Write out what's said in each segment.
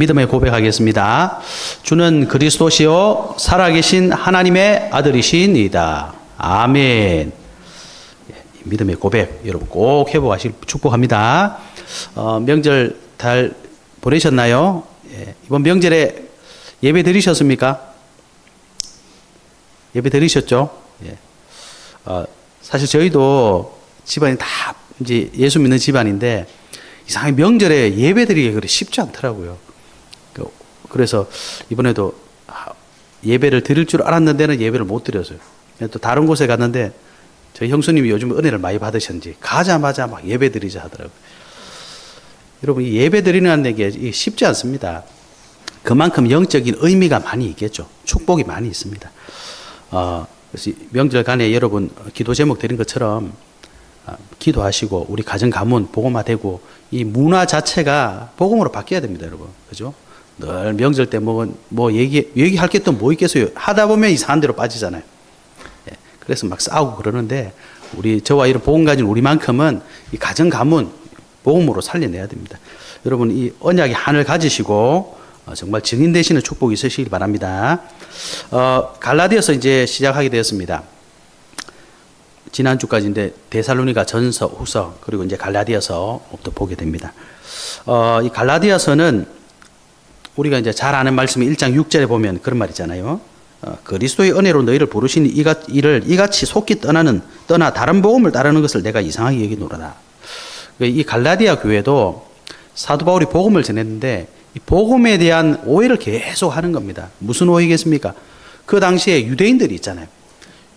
믿음의 고백하겠습니다. 주는 그리스도시요 살아계신 하나님의 아들이시니이다. 아멘. 믿음의 고백 여러분 꼭 회복하실 축복합니다. 명절 잘 보내셨나요? 이번 명절에 예배 드리셨습니까? 예배 드리셨죠? 사실 저희도 집안이 다 이제 예수 믿는 집안인데 이상하게 명절에 예배 드리기 그리 쉽지 않더라고요. 그래서 이번에도 예배를 드릴 줄 알았는데는 예배를 못 드렸어요. 또 다른 곳에 갔는데 저희 형수님이 요즘 은혜를 많이 받으셨는지 가자마자 막 예배 드리자 하더라고요. 여러분, 이 예배 드리는 게 쉽지 않습니다. 그만큼 영적인 의미가 많이 있겠죠. 축복이 많이 있습니다. 그래서 명절간에 여러분 기도 제목 드린 것처럼 기도하시고 우리 가정 가문 복음화되고 이 문화 자체가 복음으로 바뀌어야 됩니다, 여러분. 그죠? 늘 명절 때 뭐 얘기할 게 또 뭐 있겠어요? 하다 보면 이상한 데로 빠지잖아요. 그래서 막 싸우고 그러는데 저와 이런 복음 가진 우리만큼은 이 가정 가문 복음으로 살려내야 됩니다. 여러분, 이 언약의 한을 가지시고 정말 증인 되시는 축복이 있으시길 바랍니다. 갈라디아서 이제 시작하게 되었습니다. 지난주까지인데 데살로니가 전서, 후서, 그리고 이제 갈라디아서부터 보게 됩니다. 이 갈라디아서는 우리가 이제 잘 아는 말씀이 1장 6절에 보면 그런 말 있잖아요. 그리스도의 은혜로 너희를 부르시니 이를 이같이 속히 떠나 다른 복음을 따르는 것을 내가 이상하게 여기노라다. 이 갈라디아 교회도 사도 바울이 복음을 전했는데 이 복음에 대한 오해를 계속 하는 겁니다. 무슨 오해겠습니까? 그 당시에 유대인들이 있잖아요.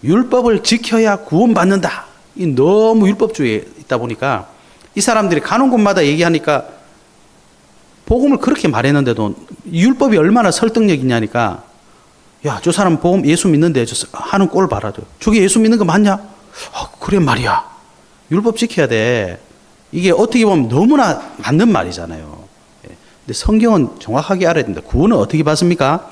율법을 지켜야 구원받는다. 이 너무 율법주의에 있다 보니까 이 사람들이 가는 곳마다 얘기하니까 복음을 그렇게 말했는데도 율법이 얼마나 설득력 있냐니까 야, 저 사람 복음 예수 믿는데 저 하는 꼴 봐라. 저게 예수 믿는 거 맞냐? 그래 말이야. 율법 지켜야 돼. 이게 어떻게 보면 너무나 맞는 말이잖아요. 근데 성경은 정확하게 알아야 됩니다. 구원은 어떻게 받습니까?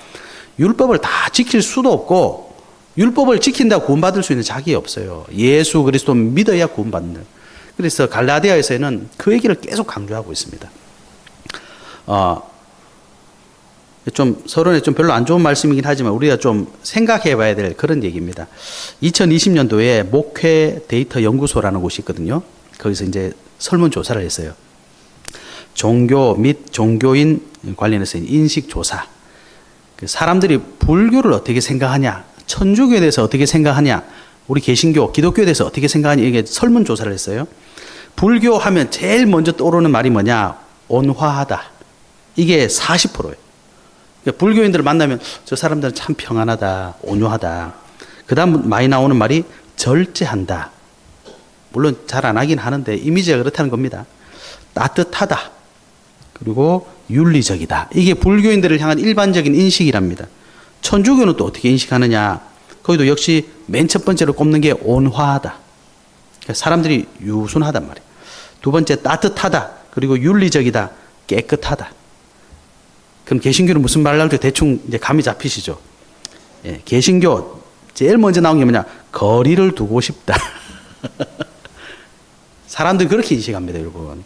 율법을 다 지킬 수도 없고 율법을 지킨다고 구원받을 수 있는 자격이 없어요. 예수 그리스도 믿어야 구원받는. 그래서 갈라디아에서는 그 얘기를 계속 강조하고 있습니다. 좀 서론에 좀 별로 안 좋은 말씀이긴 하지만 우리가 좀 생각해 봐야 될 그런 얘기입니다. 2020년도에 목회 데이터 연구소라는 곳이 있거든요. 거기서 이제 설문조사를 했어요. 종교 및 종교인 관련해서 인식조사. 사람들이 불교를 어떻게 생각하냐, 천주교에 대해서 어떻게 생각하냐, 우리 개신교, 기독교에 대해서 어떻게 생각하냐, 이게 설문조사를 했어요. 불교 하면 제일 먼저 떠오르는 말이 뭐냐? 온화하다. 이게 40%예요. 그러니까 불교인들을 만나면 저 사람들은 참 평안하다, 온유하다. 그 다음 많이 나오는 말이 절제한다. 물론 잘 안 하긴 하는데 이미지가 그렇다는 겁니다. 따뜻하다. 그리고 윤리적이다. 이게 불교인들을 향한 일반적인 인식이랍니다. 천주교는 또 어떻게 인식하느냐. 거기도 역시 맨 첫 번째로 꼽는 게 온화하다. 그러니까 사람들이 유순하단 말이에요. 두 번째 따뜻하다. 그리고 윤리적이다. 깨끗하다. 그럼 개신교는 무슨 말을 할지 대충 이제 감이 잡히시죠? 개신교 제일 먼저 나온 게 뭐냐? 거리를 두고 싶다. 사람들이 그렇게 인식합니다, 여러분.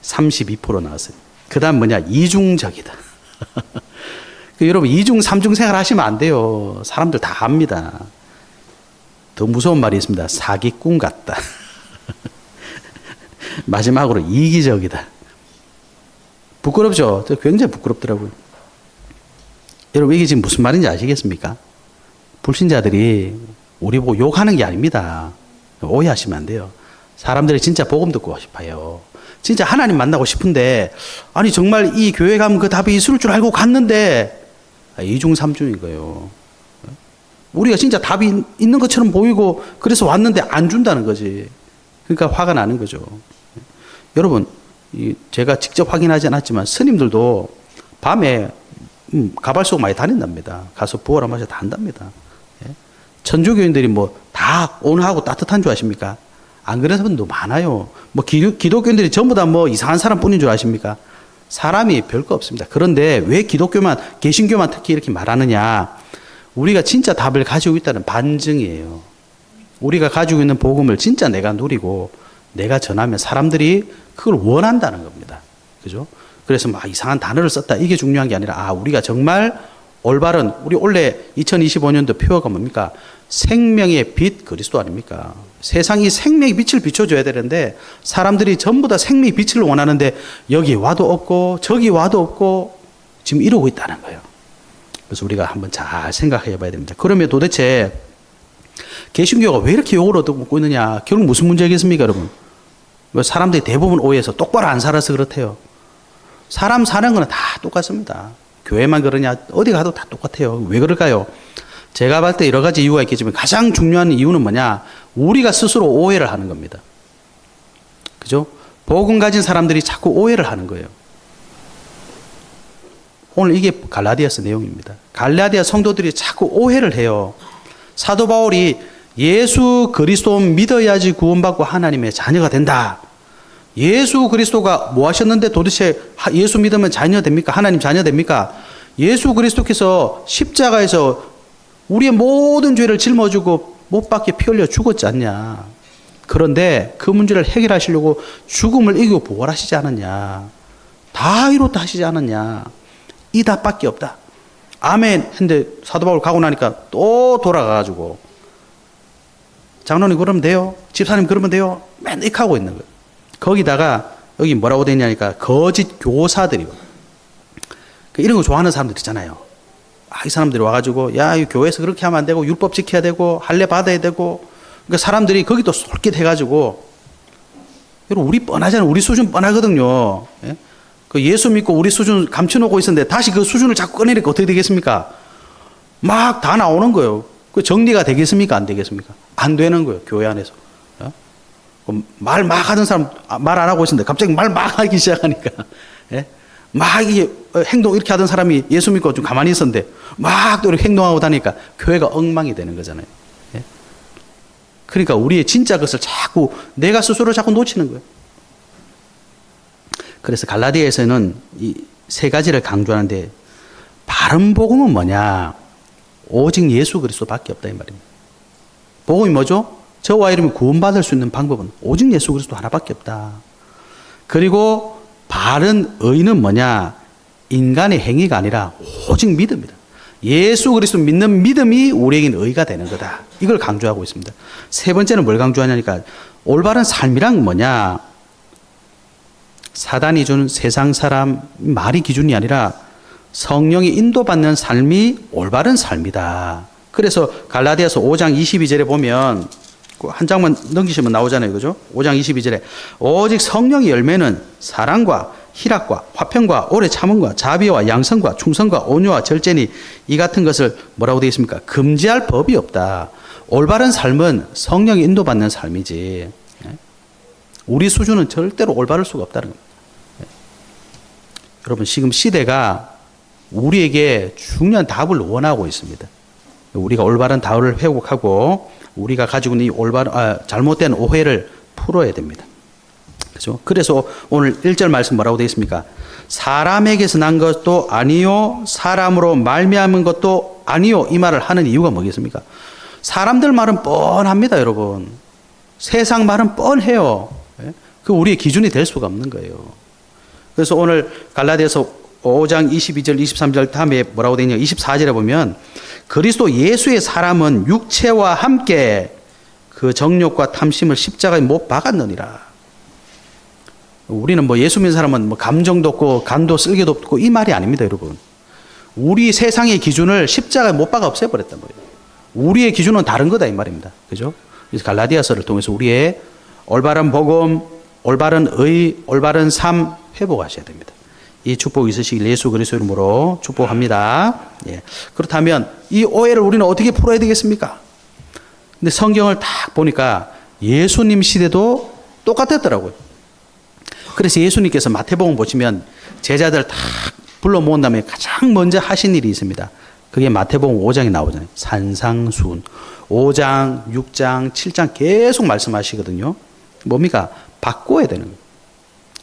32% 나왔어요. 그 다음 뭐냐? 이중적이다. 여러분, 이중, 삼중 생활 하시면 안 돼요. 사람들 다 압니다. 더 무서운 말이 있습니다. 사기꾼 같다. 마지막으로 이기적이다. 부끄럽죠? 굉장히 부끄럽더라고요. 여러분, 이게 지금 무슨 말인지 아시겠습니까? 불신자들이 우리 보고 욕하는 게 아닙니다. 오해하시면 안 돼요. 사람들이 진짜 복음 듣고 싶어요. 진짜 하나님 만나고 싶은데, 아니, 정말 이 교회 가면 그 답이 있을 줄 알고 갔는데, 이중, 삼중인 거예요. 우리가 진짜 답이 있는 것처럼 보이고, 그래서 왔는데 안 준다는 거지. 그러니까 화가 나는 거죠. 여러분, 제가 직접 확인하지 않았지만 스님들도 밤에 가발 쓰고 많이 다닌답니다. 가서 부어라 마셔 다 한답니다. 천주교인들이 뭐 다 온화하고 따뜻한 줄 아십니까? 안 그런 사람도 많아요. 뭐 기독교인들이 전부 다 뭐 이상한 사람 뿐인 줄 아십니까? 사람이 별거 없습니다. 그런데 왜 기독교만, 개신교만 특히 이렇게 말하느냐? 우리가 진짜 답을 가지고 있다는 반증이에요. 우리가 가지고 있는 복음을 진짜 내가 누리고 내가 전하면 사람들이 그걸 원한다는 겁니다. 그죠? 그래서 막 이상한 단어를 썼다. 이게 중요한 게 아니라, 우리가 정말 올바른, 우리 원래 2025년도 표어가 뭡니까? 생명의 빛 그리스도 아닙니까? 세상이 생명의 빛을 비춰줘야 되는데, 사람들이 전부 다 생명의 빛을 원하는데, 여기 와도 없고, 저기 와도 없고, 지금 이러고 있다는 거예요. 그래서 우리가 한번 잘 생각해 봐야 됩니다. 그러면 도대체, 개신교가 왜 이렇게 욕을 얻어먹고 있느냐? 결국 무슨 문제겠습니까, 여러분? 사람들이 대부분 오해해서 똑바로 안 살아서 그렇대요. 사람 사는 거는 다 똑같습니다. 교회만 그러냐? 어디 가도 다 똑같아요. 왜 그럴까요? 제가 봤을 때 여러 가지 이유가 있겠지만 가장 중요한 이유는 뭐냐? 우리가 스스로 오해를 하는 겁니다. 그죠? 복음 가진 사람들이 자꾸 오해를 하는 거예요. 오늘 이게 갈라디아서 내용입니다. 갈라디아 성도들이 자꾸 오해를 해요. 사도 바울이 예수 그리스도 믿어야지 구원받고 하나님의 자녀가 된다. 예수 그리스도가 뭐 하셨는데 도대체 예수 믿으면 자녀 됩니까? 하나님 자녀 됩니까? 예수 그리스도께서 십자가에서 우리의 모든 죄를 짊어지고 못 박혀 피 흘려 죽었지 않냐. 그런데 그 문제를 해결하시려고 죽음을 이기고 부활하시지 않았냐. 다 이뤘다 하시지 않았냐. 이 답밖에 없다. 아멘 했는데 사도 바울 가고 나니까 또 돌아가가지고 장로님 그러면 돼요? 집사님 그러면 돼요? 맨날 이렇게 하고 있는 거예요. 거기다가 여기 뭐라고 되냐니까 거짓 교사들이 이런 거 좋아하는 사람들 있잖아요. 이 사람들이 와가지고 야, 이 교회에서 그렇게 하면 안 되고 율법 지켜야 되고 할례 받아야 되고 그러니까 사람들이 거기 또 솔깃해가지고 여러분 우리 뻔하잖아요. 우리 수준 뻔하거든요. 예? 그 예수 믿고 우리 수준 감춰놓고 있었는데 다시 그 수준을 자꾸 꺼내니까 어떻게 되겠습니까? 막 다 나오는 거예요. 그 정리가 되겠습니까? 안 되겠습니까? 안 되는 거예요. 교회 안에서. 말 막 하던 사람 말 안 하고 있었는데 갑자기 말 막 하기 시작하니까 예? 막 이게 행동 이렇게 하던 사람이 예수 믿고 좀 가만히 있었는데 막 또 이렇게 행동하고 다니까 교회가 엉망이 되는 거잖아요. 예? 그러니까 우리의 진짜 것을 자꾸 내가 스스로 자꾸 놓치는 거예요. 그래서 갈라디아에서는 이 세 가지를 강조하는데 바른 복음은 뭐냐? 오직 예수 그리스도밖에 없다 이 말입니다. 복음이 뭐죠? 저와 이름이 구원받을 수 있는 방법은 오직 예수 그리스도 하나밖에 없다. 그리고 바른 의는 뭐냐? 인간의 행위가 아니라 오직 믿음이다. 예수 그리스도 믿는 믿음이 우리에게는 의가 되는 거다. 이걸 강조하고 있습니다. 세 번째는 뭘 강조하냐니까 올바른 삶이란 뭐냐? 사단이 주는 세상 사람 말이 기준이 아니라 성령이 인도받는 삶이 올바른 삶이다. 그래서 갈라디아서 5장 22절에 보면 한 장만 넘기시면 나오잖아요. 그죠? 5장 22절에 오직 성령의 열매는 사랑과 희락과 화평과 오래 참음과 자비와 양성과 충성과 온유와 절제니 이 같은 것을 뭐라고 되어 있습니까? 금지할 법이 없다. 올바른 삶은 성령이 인도받는 삶이지. 우리 수준은 절대로 올바를 수가 없다는 겁니다. 여러분 지금 시대가 우리에게 중요한 답을 원하고 있습니다. 우리가 올바른 답을 회복하고 우리가 가지고 있는 이 잘못된 오해를 풀어야 됩니다. 그죠? 그래서 오늘 1절 말씀 뭐라고 되어 있습니까? 사람에게서 난 것도 아니요 사람으로 말미암은 것도 아니요 이 말을 하는 이유가 뭐겠습니까? 사람들 말은 뻔합니다, 여러분. 세상 말은 뻔해요. 그 우리의 기준이 될 수가 없는 거예요. 그래서 오늘 갈라디아서 5장 22절 23절 다음에 뭐라고 되어 있냐 24절에 보면 그리스도 예수의 사람은 육체와 함께 그 정욕과 탐심을 십자가에 못 박았느니라. 우리는 뭐 예수 믿는 사람은 뭐 감정도 없고 간도 쓸개도 없고 이 말이 아닙니다, 여러분. 우리 세상의 기준을 십자가에 못 박아 없애버렸단 말이에요. 우리의 기준은 다른 거다 이 말입니다. 그죠? 그래서 갈라디아서를 통해서 우리의 올바른 복음, 올바른 의, 올바른 삶 회복하셔야 됩니다. 이 축복 있으시길 예수 그리스도 이름으로 축복합니다. 예. 그렇다면 이 오해를 우리는 어떻게 풀어야 되겠습니까? 근데 성경을 딱 보니까 예수님 시대도 똑같았더라고요. 그래서 예수님께서 마태복음 보시면 제자들 딱 불러 모은 다음에 가장 먼저 하신 일이 있습니다. 그게 마태복음 5장에 나오잖아요. 산상수훈. 5장, 6장, 7장 계속 말씀하시거든요. 뭡니까? 바꿔야 되는 거예요.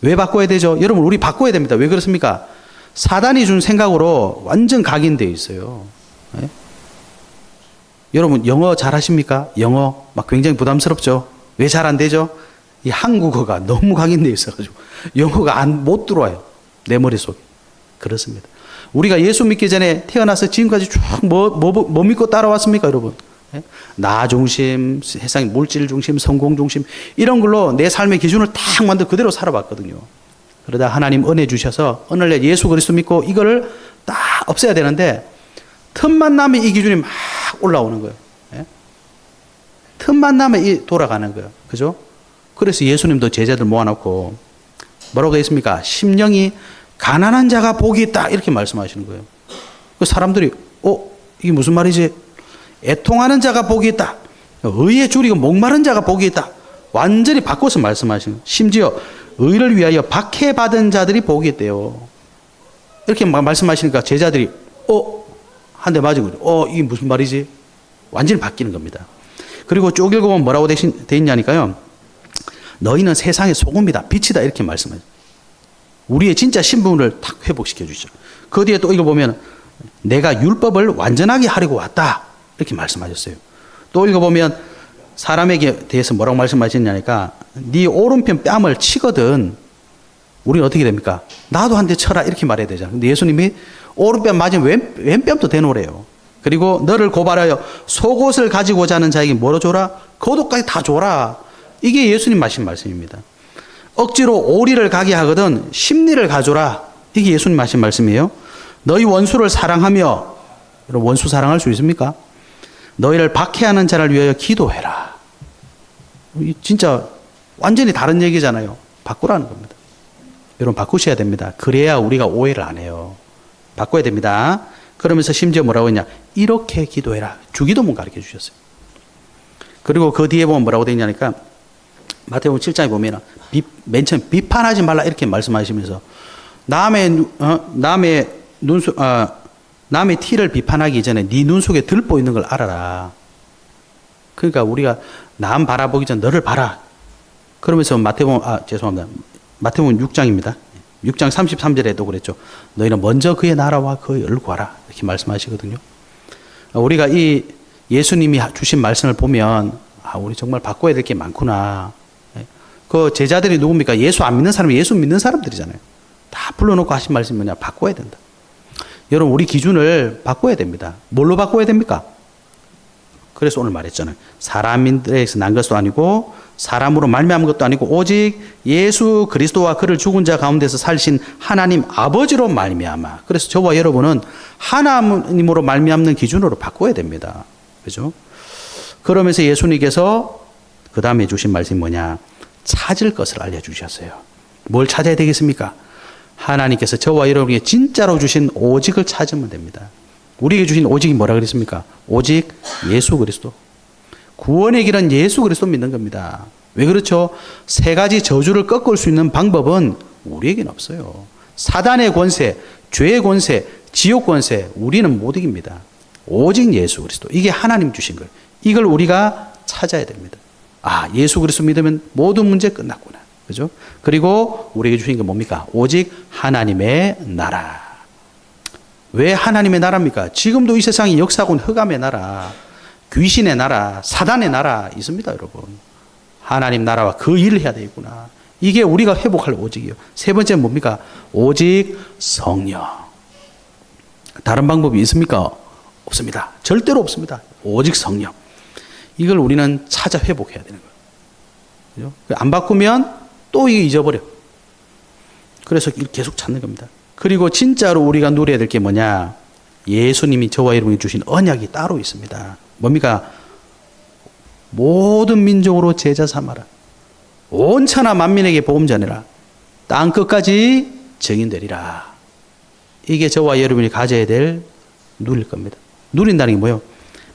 왜 바꿔야 되죠? 여러분 우리 바꿔야 됩니다. 왜 그렇습니까? 사단이 준 생각으로 완전 각인되어 있어요. 네? 여러분 영어 잘하십니까? 영어 막 굉장히 부담스럽죠? 왜 잘 안 되죠? 이 한국어가 너무 각인되어 있어가지고 영어가 못 들어와요. 내 머릿속에. 그렇습니다. 우리가 예수 믿기 전에 태어나서 지금까지 쭉 뭐 믿고 따라왔습니까, 여러분? 예? 나 중심, 세상의 물질 중심, 성공 중심, 이런 걸로 내 삶의 기준을 딱 만들어 그대로 살아봤거든요. 그러다 하나님 은혜 주셔서 어느 날 예수 그리스도 믿고 이거를 딱 없애야 되는데 틈만 나면 이 기준이 막 올라오는 거예요. 예? 틈만 나면 돌아가는 거예요. 그죠? 그래서 예수님도 제자들 모아놓고 뭐라고 되어 있습니까? 심령이 가난한 자가 복이 있다. 이렇게 말씀하시는 거예요. 그 사람들이, 이게 무슨 말이지? 애통하는 자가 복이 있다. 의에 줄이고 목마른 자가 복이 있다. 완전히 바꿔서 말씀하시는 거예요. 심지어 의를 위하여 박해받은 자들이 복이 있대요. 이렇게 말씀하시니까 제자들이, 한 대 맞은 거죠. 이게 무슨 말이지? 완전히 바뀌는 겁니다. 그리고 쭉 읽어보면 뭐라고 돼 있냐니까요. 너희는 세상의 소금이다, 빛이다, 이렇게 말씀해요. 우리의 진짜 신분을 탁 회복시켜 주죠. 그 뒤에 또 읽어보면 내가 율법을 완전하게 하려고 왔다, 이렇게 말씀하셨어요. 또 읽어보면 사람에게 대해서 뭐라고 말씀하셨냐니까 네 오른편 뺨을 치거든 우리는 어떻게 됩니까? 나도 한 대 쳐라, 이렇게 말해야 되잖아요. 근데 예수님이 오른뺨 맞으면 왼뺨도 대놓으래요. 그리고 너를 고발하여 속옷을 가지고자 하는 자에게 뭐로 줘라? 겉옷까지 다 줘라. 이게 예수님 하신 말씀입니다. 억지로 오리를 가게 하거든 심리를 가져라. 이게 예수님 하신 말씀이에요. 너희 원수를 사랑하며, 여러분 원수 사랑할 수 있습니까? 너희를 박해하는 자를 위하여 기도해라. 진짜 완전히 다른 얘기잖아요. 바꾸라는 겁니다. 여러분 바꾸셔야 됩니다. 그래야 우리가 오해를 안 해요. 바꿔야 됩니다. 그러면서 심지어 뭐라고 했냐? 이렇게 기도해라. 주기도문 가르쳐 주셨어요. 그리고 그 뒤에 보면 뭐라고 되어 있냐니까 마태복음 7장에 보면 맨 처음 비판하지 말라, 이렇게 말씀하시면서 남의 티를 비판하기 전에 네 눈 속에 들보 있는 걸 알아라. 그러니까 우리가 남 바라보기 전 너를 봐라. 그러면서 마태복음 6장입니다. 6장 33절에도 그랬죠. 너희는 먼저 그의 나라와 그의 의를 구하라, 이렇게 말씀하시거든요. 우리가 이 예수님이 주신 말씀을 보면 우리 정말 바꿔야 될 게 많구나. 그 제자들이 누굽니까? 예수 안 믿는 사람이 예수 믿는 사람들이잖아요. 다 불러놓고 하신 말씀이 뭐냐? 바꿔야 된다. 여러분 우리 기준을 바꿔야 됩니다. 뭘로 바꿔야 됩니까? 그래서 오늘 말했잖아요. 사람인들에게서 난 것도 아니고 사람으로 말미암은 것도 아니고 오직 예수 그리스도와 그를 죽은 자 가운데서 살신 하나님 아버지로 말미암아. 그래서 저와 여러분은 하나님으로 말미암는 기준으로 바꿔야 됩니다. 그죠? 그러면서 예수님께서 그 다음에 주신 말씀이 뭐냐? 찾을 것을 알려주셨어요. 뭘 찾아야 되겠습니까? 하나님께서 저와 여러분에게 진짜로 주신 오직을 찾으면 됩니다. 우리에게 주신 오직이 뭐라 그랬습니까? 오직 예수 그리스도. 구원의 길은 예수 그리스도 믿는 겁니다. 왜 그렇죠? 세 가지 저주를 꺾을 수 있는 방법은 우리에게는 없어요. 사단의 권세, 죄의 권세, 지옥 권세, 우리는 못 이깁니다. 오직 예수 그리스도. 이게 하나님 주신 거예요. 이걸 우리가 찾아야 됩니다. 예수 그리스도 믿으면 모든 문제 끝났구나. 그죠? 그리고 우리에게 주신 게 뭡니까? 오직 하나님의 나라. 왜 하나님의 나라입니까? 지금도 이 세상이 역사하고 있는 흑암의 나라, 귀신의 나라, 사단의 나라 있습니다, 여러분. 하나님 나라와 그 일을 해야 되겠구나. 이게 우리가 회복할 오직이에요. 세 번째는 뭡니까? 오직 성령. 다른 방법이 있습니까? 없습니다. 절대로 없습니다. 오직 성령. 이걸 우리는 찾아 회복해야 되는 거예요. 안 바꾸면 또 이게 잊어버려. 그래서 계속 찾는 겁니다. 그리고 진짜로 우리가 누려야 될 게 뭐냐? 예수님이 저와 여러분이 주신 언약이 따로 있습니다. 뭡니까? 모든 민족으로 제자 삼아라. 온 천하 만민에게 복음 전해라. 땅 끝까지 증인되리라. 이게 저와 여러분이 가져야 될 누릴 겁니다. 누린다는 게 뭐예요?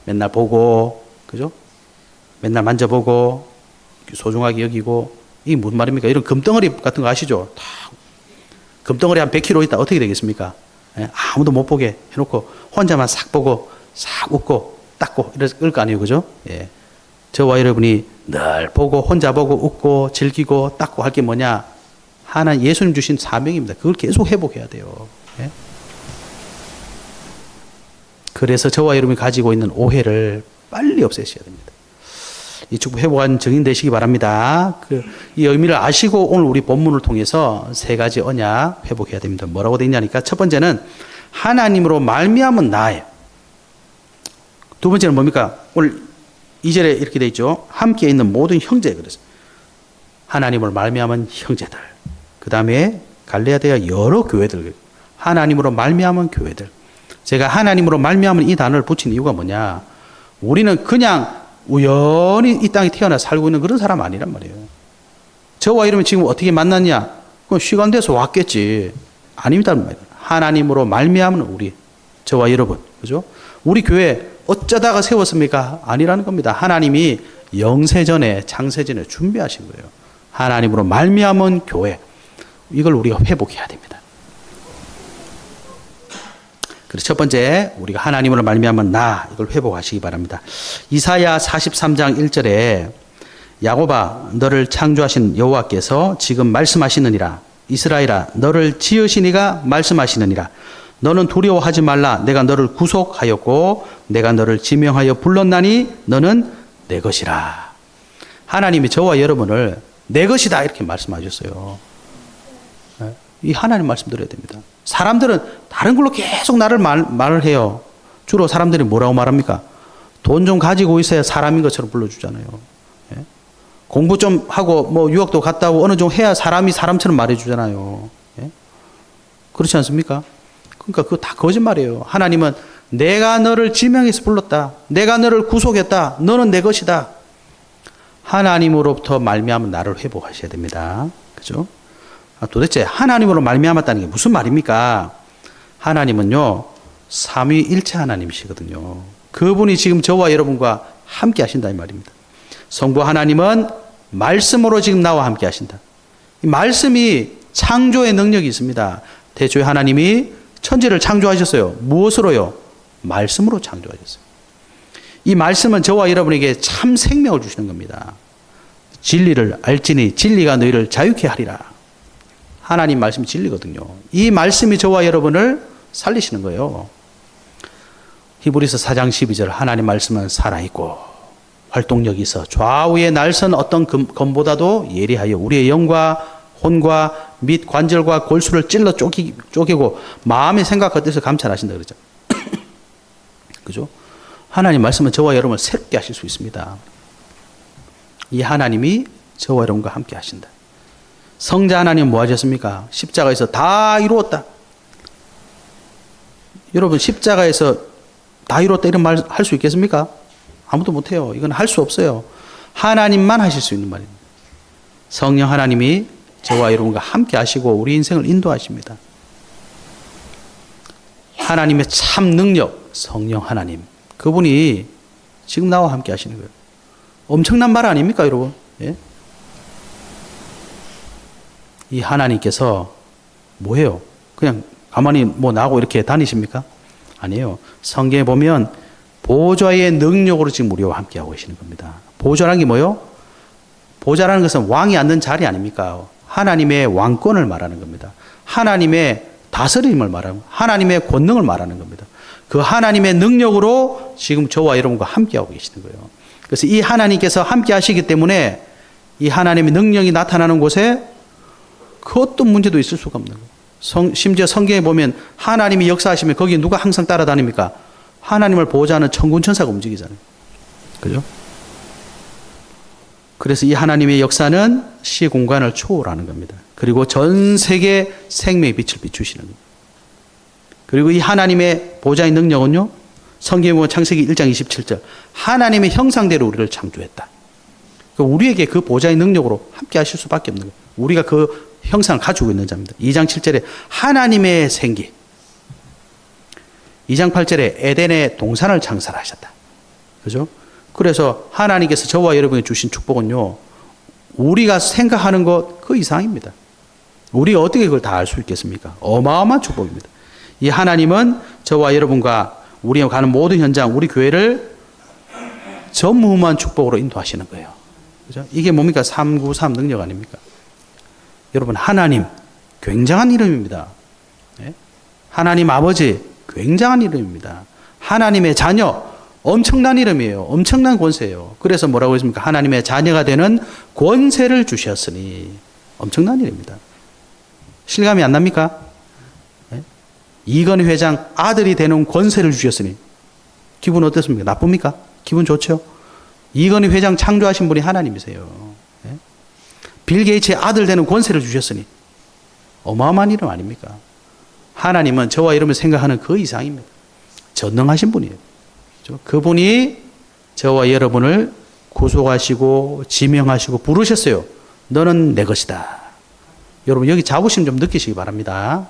맨날 보고, 그죠? 맨날 만져보고, 소중하게 여기고, 이게 무슨 말입니까? 이런 금덩어리 같은 거 아시죠? 다 금덩어리 한 100kg 있다. 어떻게 되겠습니까? 아무도 못 보게 해놓고 혼자만 싹 보고 싹 웃고 닦고 이럴 거 아니에요. 그죠? 예. 저와 여러분이 늘 보고 혼자 보고 웃고 즐기고 닦고 할 게 뭐냐? 하나님 예수님 주신 사명입니다. 그걸 계속 회복해야 돼요. 예? 그래서 저와 여러분이 가지고 있는 오해를 빨리 없애셔야 됩니다. 이 축복 회복한 증인 되시기 바랍니다. 이 의미를 아시고 오늘 우리 본문을 통해서 세 가지 언약 회복해야 됩니다. 뭐라고 되어 있냐니까 첫 번째는 하나님으로 말미암은 나예요. 두 번째는 뭡니까? 오늘 2절에 이렇게 되어 있죠. 함께 있는 모든 형제. 그래서 하나님으로 말미암은 형제들. 그 다음에 갈레아디아 여러 교회들. 하나님으로 말미암은 교회들. 제가 하나님으로 말미암은 이 단어를 붙인 이유가 뭐냐? 우리는 그냥 우연히 이 땅에 태어나 살고 있는 그런 사람 아니란 말이에요. 저와 이러면 지금 어떻게 만났냐? 그건 시간 돼서 왔겠지. 아닙니다. 하나님으로 말미암은 우리, 저와 여러분, 그죠? 우리 교회 어쩌다가 세웠습니까? 아니라는 겁니다. 하나님이 영세전에, 창세전에 준비하신 거예요. 하나님으로 말미암은 교회. 이걸 우리가 회복해야 됩니다. 그래서 첫 번째, 우리가 하나님으로 말미암은 나, 이걸 회복하시기 바랍니다. 이사야 43장 1절에 야곱아, 너를 창조하신 여호와께서 지금 말씀하시느니라. 이스라엘아, 너를 지으신 이가 말씀하시느니라. 너는 두려워하지 말라. 내가 너를 구속하였고 내가 너를 지명하여 불렀나니 너는 내 것이라. 하나님이 저와 여러분을 내 것이다 이렇게 말씀하셨어요. 이 하나님 말씀 들어야 됩니다. 사람들은 다른 걸로 계속 나를 말을 해요. 주로 사람들이 뭐라고 말합니까? 돈 좀 가지고 있어야 사람인 것처럼 불러주잖아요. 예? 공부 좀 하고 뭐 유학도 갔다 오고 어느 정도 해야 사람이 사람처럼 말해주잖아요. 예? 그렇지 않습니까? 그러니까 그거 다 거짓말이에요. 하나님은 내가 너를 지명해서 불렀다. 내가 너를 구속했다. 너는 내 것이다. 하나님으로부터 말미암은 나를 회복하셔야 됩니다. 그죠? 도대체 하나님으로 말미암았다는 게 무슨 말입니까? 하나님은요, 삼위일체 하나님이시거든요. 그분이 지금 저와 여러분과 함께 하신다 이 말입니다. 성부 하나님은 말씀으로 지금 나와 함께 하신다. 이 말씀이 창조의 능력이 있습니다. 태초에 하나님이 천지를 창조하셨어요. 무엇으로요? 말씀으로 창조하셨어요. 이 말씀은 저와 여러분에게 참 생명을 주시는 겁니다. 진리를 알지니 진리가 너희를 자유케 하리라. 하나님 말씀이 진리거든요. 이 말씀이 저와 여러분을 살리시는 거예요. 히브리서 4장 12절 하나님 말씀은 살아있고 활동력이 있어 좌우에 날선 어떤 검보다도 예리하여 우리의 영과 혼과 및 관절과 골수를 찔러 쪼개고 마음의 생각과 뜻을 감찰하신다 그러죠. 그죠? 하나님 말씀은 저와 여러분을 새롭게 하실 수 있습니다. 이 하나님이 저와 여러분과 함께 하신다. 성자 하나님 뭐 하셨습니까? 십자가에서 다 이루었다. 여러분 십자가에서 다 이루었다 이런 말 할 수 있겠습니까? 아무도 못해요. 이건 할 수 없어요. 하나님만 하실 수 있는 말입니다. 성령 하나님이 저와 여러분과 함께 하시고 우리 인생을 인도하십니다. 하나님의 참 능력, 성령 하나님. 그분이 지금 나와 함께 하시는 거예요. 엄청난 말 아닙니까, 여러분? 예? 이 하나님께서 뭐예요? 그냥 가만히 뭐 나하고 이렇게 다니십니까? 아니에요. 성경에 보면 보좌의 능력으로 지금 우리와 함께하고 계시는 겁니다. 보좌라는 게 뭐예요? 보좌라는 것은 왕이 앉는 자리 아닙니까? 하나님의 왕권을 말하는 겁니다. 하나님의 다스림을 말하는 겁니다. 하나님의 권능을 말하는 겁니다. 그 하나님의 능력으로 지금 저와 여러분과 함께하고 계시는 거예요. 그래서 이 하나님께서 함께 하시기 때문에 이 하나님의 능력이 나타나는 곳에 그 어떤 문제도 있을 수가 없는 거예요. 심지어 성경에 보면 하나님이 역사하시면 거기에 누가 항상 따라다닙니까? 하나님을 보호자 하는 천군 천사가 움직이잖아요. 그죠? 그래서 이 하나님의 역사는 시 공간을 초월하는 겁니다. 그리고 전 세계 생명의 빛을 비추시는 겁니다. 그리고 이 하나님의 보호자의 능력은요, 성경에 보면 창세기 1장 27절 하나님의 형상대로 우리를 창조했다. 우리에게 그 보호자의 능력으로 함께 하실 수밖에 없는 거예요. 우리가 그 형상을 가지고 있는 자입니다. 2장 7절에 하나님의 생기, 2장 8절에 에덴의 동산을 창설하셨다. 그죠? 그래서 하나님께서 저와 여러분에게 주신 축복은요, 우리가 생각하는 것 그 이상입니다. 우리가 어떻게 그걸 다 알 수 있겠습니까? 어마어마한 축복입니다. 이 하나님은 저와 여러분과 우리가 가는 모든 현장, 우리 교회를 전무후무한 축복으로 인도하시는 거예요. 그죠? 이게 뭡니까? 393 능력 아닙니까? 여러분, 하나님, 굉장한 이름입니다. 네? 하나님 아버지, 굉장한 이름입니다. 하나님의 자녀, 엄청난 이름이에요. 엄청난 권세예요. 그래서 뭐라고 했습니까? 하나님의 자녀가 되는 권세를 주셨으니. 엄청난 일입니다. 실감이 안 납니까? 네? 이건희 회장 아들이 되는 권세를 주셨으니. 기분 어떻습니까? 나쁩니까? 기분 좋죠? 이건희 회장 창조하신 분이 하나님이세요. 네? 빌 게이츠의 아들 되는 권세를 주셨으니. 어마어마한 이름 아닙니까? 하나님은 저와 여러분이 생각하는 그 이상입니다. 전능하신 분이에요. 그렇죠? 그분이 저와 여러분을 구속하시고 지명하시고 부르셨어요. 너는 내 것이다. 여러분 여기 자부심 좀 느끼시기 바랍니다.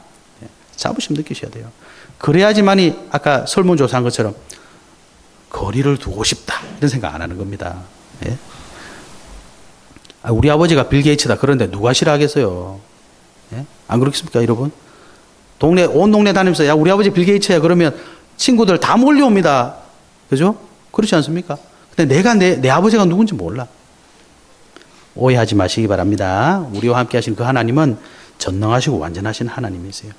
자부심 느끼셔야 돼요. 그래야지만이 아까 설문조사한 것처럼 거리를 두고 싶다 이런 생각 안 하는 겁니다. 예? 우리 아버지가 빌 게이츠다 그런데 누가 싫어하겠어요? 예? 안 그렇겠습니까 여러분? 온 동네 다니면서 야 우리 아버지 빌 게이츠야 그러면 친구들 다 몰려옵니다. 그죠? 그렇지 않습니까? 근데 내가 내 아버지가 누군지 몰라. 오해하지 마시기 바랍니다. 우리와 함께 하신 그 하나님은 전능하시고 완전하신 하나님이세요.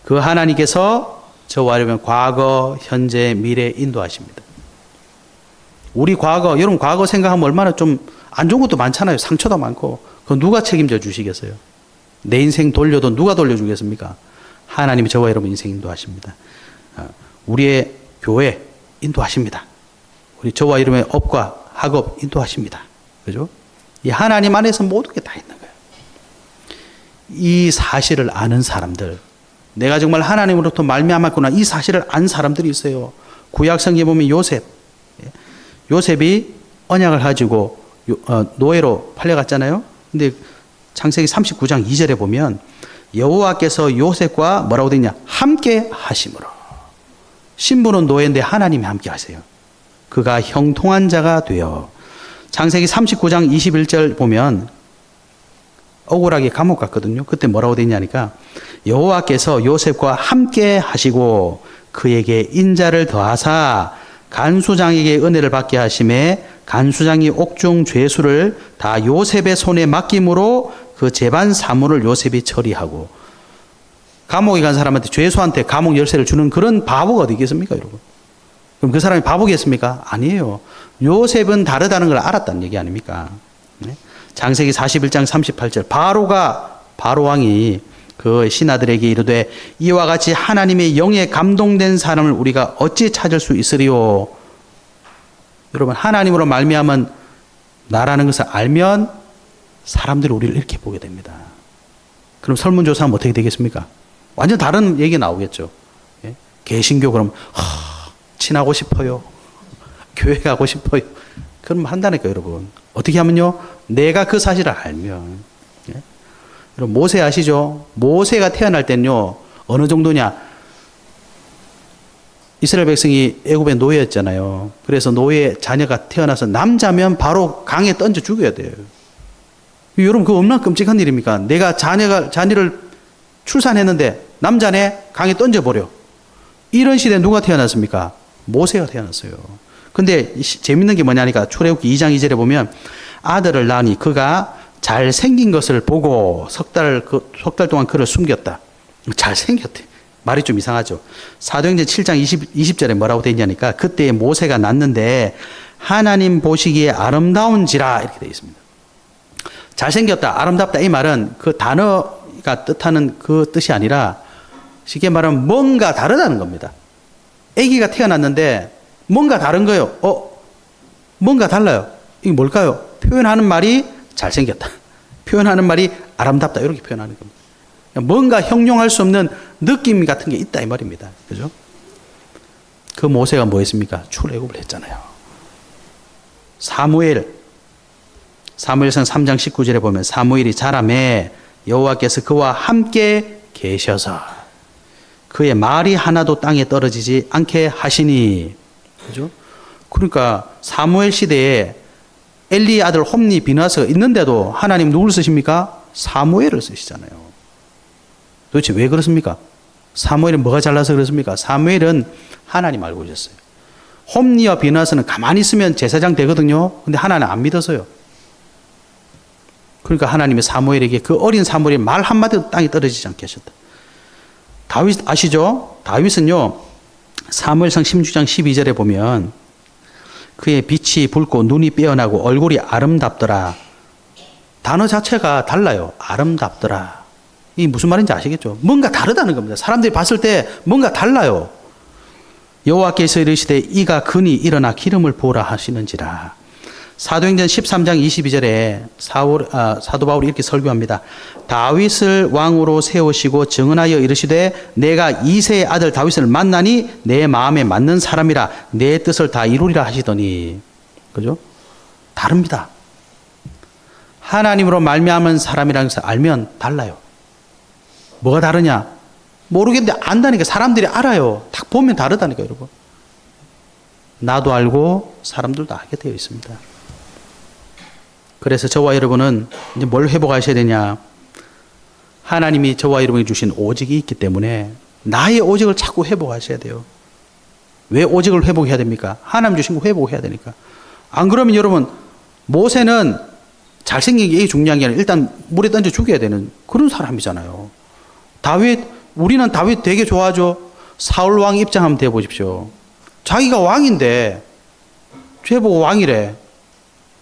그 하나님께서 저와 여러분 과거, 현재, 미래 인도하십니다. 우리 과거, 여러분 과거 생각하면 얼마나 좀 안 좋은 것도 많잖아요. 상처도 많고. 그거 누가 책임져 주시겠어요? 내 인생 돌려도 누가 돌려주겠습니까? 하나님이 저와 여러분 인생 인도하십니다. 우리의 교회 인도하십니다. 우리 저와 여러분의 업과 학업 인도하십니다. 그죠? 이 하나님 안에서 모든 게 다 있는 거예요. 이 사실을 아는 사람들, 내가 정말 하나님으로부터 말미암았구나 이 사실을 안 사람들이 있어요. 구약 성경에 보면 요셉이 언약을 가지고 노예로 팔려갔잖아요. 근데 창세기 39장 2절에 보면 여호와께서 요셉과 뭐라고 되냐? 함께 하심으로. 신부는 노예인데 하나님이 함께 하세요. 그가 형통한 자가 되어. 창세기 39장 21절 보면 억울하게 감옥 갔거든요. 그때 뭐라고 되냐니까 여호와께서 요셉과 함께 하시고 그에게 인자를 더하사 간수장에게 은혜를 받게 하심에 간수장이 옥중 죄수를 다 요셉의 손에 맡김으로 그 재반 사물을 요셉이 처리하고. 감옥에 간 사람한테 죄수한테 감옥 열쇠를 주는 그런 바보가 어디 있겠습니까 여러분? 그럼 그 사람이 바보겠습니까? 아니에요. 요셉은 다르다는 걸 알았다는 얘기 아닙니까? 창세기 41장 38절 바로 왕이 그 신하들에게 이르되 이와 같이 하나님의 영에 감동된 사람을 우리가 어찌 찾을 수 있으리요? 여러분 하나님으로 말미암은 나라는 것을 알면 사람들이 우리를 이렇게 보게 됩니다. 그럼 설문조사하면 어떻게 되겠습니까? 완전 다른 얘기 나오겠죠. 예? 개신교 그럼 친하고 싶어요. 교회 가고 싶어요. 그럼 한다니까 여러분. 어떻게 하면요? 내가 그 사실을 알면. 예? 여러분 모세 아시죠? 모세가 태어날 때는요. 어느 정도냐? 이스라엘 백성이 애굽의 노예였잖아요. 그래서 노예 자녀가 태어나서 남자면 바로 강에 던져 죽여야 돼요. 여러분 그거 얼마나 끔찍한 일입니까? 내가 자녀를 출산했는데 남자네 강에 던져버려. 이런 시대에 누가 태어났습니까? 모세가 태어났어요. 근데 재밌는 게 뭐냐니까 출애굽기 2장 2절에 보면 아들을 낳으니 그가 잘생긴 것을 보고 석 달 동안 그를 숨겼다. 잘생겼대. 말이 좀 이상하죠. 사도행전 7장 20절에 뭐라고 되어 있냐니까 그때 모세가 낳는데 하나님 보시기에 아름다운지라 이렇게 되어 있습니다. 잘생겼다, 아름답다 이 말은 그 단어가 뜻하는 그 뜻이 아니라 쉽게 말하면 뭔가 다르다는 겁니다. 아기가 태어났는데 뭔가 다른 거예요. 뭔가 달라요. 이게 뭘까요? 표현하는 말이 잘생겼다. 표현하는 말이 아름답다. 이렇게 표현하는 겁니다. 뭔가 형용할 수 없는 느낌 같은 게 있다 이 말입니다. 그죠? 그 모세가 뭐 했습니까? 출애굽을 했잖아요. 사무엘상 3장 19절에 보면 사무엘이 자라매 여호와께서 그와 함께 계셔서 그의 말이 하나도 땅에 떨어지지 않게 하시니. 그죠? 그러니까 사무엘 시대에 엘리의 아들 홈니 비나스가 있는데도 하나님 누굴 쓰십니까? 사무엘을 쓰시잖아요. 도대체 왜 그렇습니까? 사무엘은 뭐가 잘나서 그렇습니까? 사무엘은 하나님 알고 계셨어요. 홈니와 비나스는 가만히 있으면 제사장 되거든요. 근데 하나님 안 믿어서요. 그러니까 하나님이 사무엘에게 그 어린 사무엘의 말 한마디도 땅에 떨어지지 않게 하셨다. 다윗 아시죠? 다윗은요. 사무엘상 16장 12절에 보면 그의 빛이 붉고 눈이 빼어나고 얼굴이 아름답더라. 단어 자체가 달라요. 아름답더라. 이 무슨 말인지 아시겠죠? 뭔가 다르다는 겁니다. 사람들이 봤을 때 뭔가 달라요. 여호와께서 이르시되 이가 근히 일어나 기름을 부으라 하시는지라. 사도행전 13장 22절에 사도 바울이 이렇게 설교합니다. 다윗을 왕으로 세우시고 증언하여 이르시되 내가 이새의 아들 다윗을 만나니 내 마음에 맞는 사람이라 내 뜻을 다 이루리라 하시더니. 그죠? 다릅니다. 하나님으로 말미암은 사람이라는 것을 알면 달라요. 뭐가 다르냐? 모르겠는데 안다니까. 사람들이 알아요. 딱 보면 다르다니까, 여러분. 나도 알고 사람들도 알게 되어 있습니다. 그래서 저와 여러분은 이제 뭘 회복하셔야 되냐? 하나님이 저와 여러분이 주신 오직이 있기 때문에 나의 오직을 자꾸 회복하셔야 돼요. 왜 오직을 회복해야 됩니까? 하나님 주신 거 회복해야 되니까. 안 그러면 여러분, 모세는 잘생긴 게 중요한 게 아니라 일단 물에 던져 죽여야 되는 그런 사람이잖아요. 우리는 다윗 되게 좋아하죠. 사울 왕 입장 한번 돼 보십시오. 자기가 왕인데 죄보고 왕이래.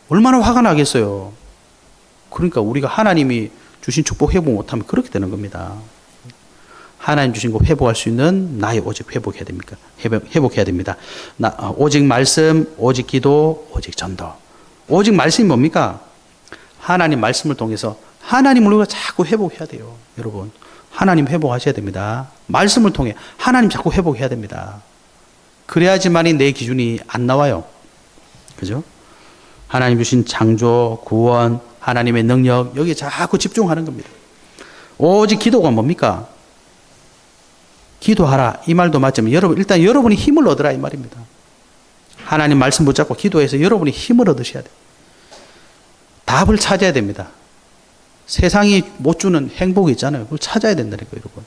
얼마나 화가 나겠어요. 그러니까 우리가 하나님이 주신 축복 회복 못하면 그렇게 되는 겁니다. 하나님 주신 거 회복할 수 있는 나의 오직 회복해야 됩니까? 회복해야 됩니다. 오직 말씀, 오직 기도, 오직 전도. 오직 말씀이 뭡니까? 하나님 말씀을 통해서 하나님을 우리가 자꾸 회복해야 돼요. 여러분, 하나님 회복하셔야 됩니다. 말씀을 통해 하나님 자꾸 회복해야 됩니다. 그래야지만이 내 기준이 안 나와요. 그죠? 하나님 주신 창조, 구원, 하나님의 능력, 여기에 자꾸 집중하는 겁니다. 오직 기도가 뭡니까? 기도하라. 이 말도 맞지만 일단 여러분이 힘을 얻으라 이 말입니다. 하나님 말씀 붙잡고 기도해서 여러분이 힘을 얻으셔야 돼요. 답을 찾아야 됩니다. 세상이 못 주는 행복이 있잖아요. 그걸 찾아야 된다니까요, 여러분.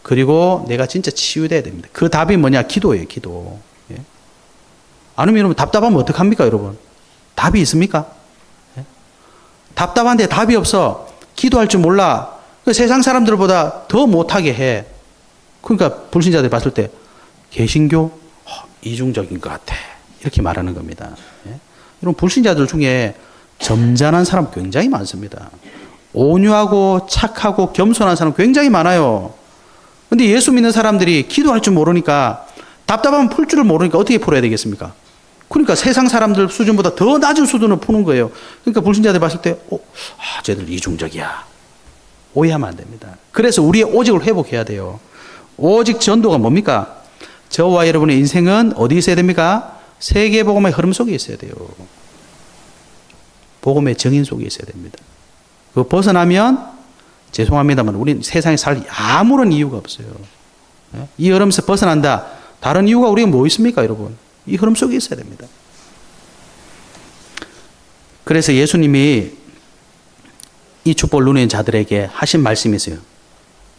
그리고 내가 진짜 치유돼야 됩니다. 그 답이 뭐냐? 기도예요, 기도. 예? 아니면 여러분 답답하면 어떡합니까, 여러분? 답이 있습니까? 예? 답답한데 답이 없어. 기도할 줄 몰라. 그 세상 사람들보다 더 못하게 해. 그러니까 불신자들이 봤을 때 개신교 이중적인 것 같아. 이렇게 말하는 겁니다. 예? 여러분 불신자들 중에 점잖은 사람 굉장히 많습니다. 온유하고 착하고 겸손한 사람 굉장히 많아요. 근데 예수 믿는 사람들이 기도할 줄 모르니까 답답하면 풀 줄을 모르니까 어떻게 풀어야 되겠습니까? 그러니까 세상 사람들 수준보다 더 낮은 수준을 푸는 거예요. 그러니까 불신자들 봤을 때 쟤들 이중적이야. 오해하면 안 됩니다. 그래서 우리의 오직을 회복해야 돼요. 오직 전도가 뭡니까? 저와 여러분의 인생은 어디 있어야 됩니까? 세계복음의 흐름 속에 있어야 돼요. 복음의 정인 속에 있어야 됩니다. 그거 벗어나면 죄송합니다만 우리는 세상에 살 아무런 이유가 없어요. 이 흐름에서 벗어난다. 다른 이유가 우리가 뭐 있습니까, 여러분? 이 흐름 속에 있어야 됩니다. 그래서 예수님이 이 축복을 누리는 자들에게 하신 말씀이 있어요.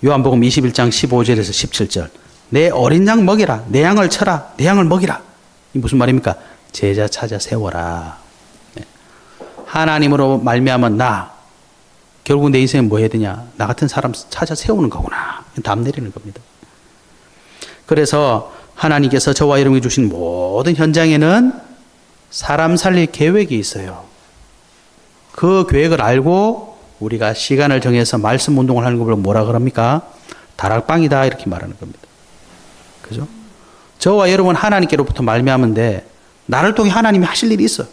요한복음 21장 15절에서 17절. 내 어린 양 먹이라. 내 양을 쳐라. 내 양을 먹이라. 이 무슨 말입니까? 제자 찾아 세워라. 하나님으로 말미암은 나. 결국 내 인생은 뭐 해야 되냐? 나 같은 사람 찾아 세우는 거구나. 답 내리는 겁니다. 그래서 하나님께서 저와 여러분이 주신 모든 현장에는 사람 살릴 계획이 있어요. 그 계획을 알고 우리가 시간을 정해서 말씀 운동을 하는 걸 뭐라 그럽니까? 다락방이다 이렇게 말하는 겁니다. 그죠? 저와 여러분 하나님께로부터 말미암은데 나를 통해 하나님이 하실 일이 있어.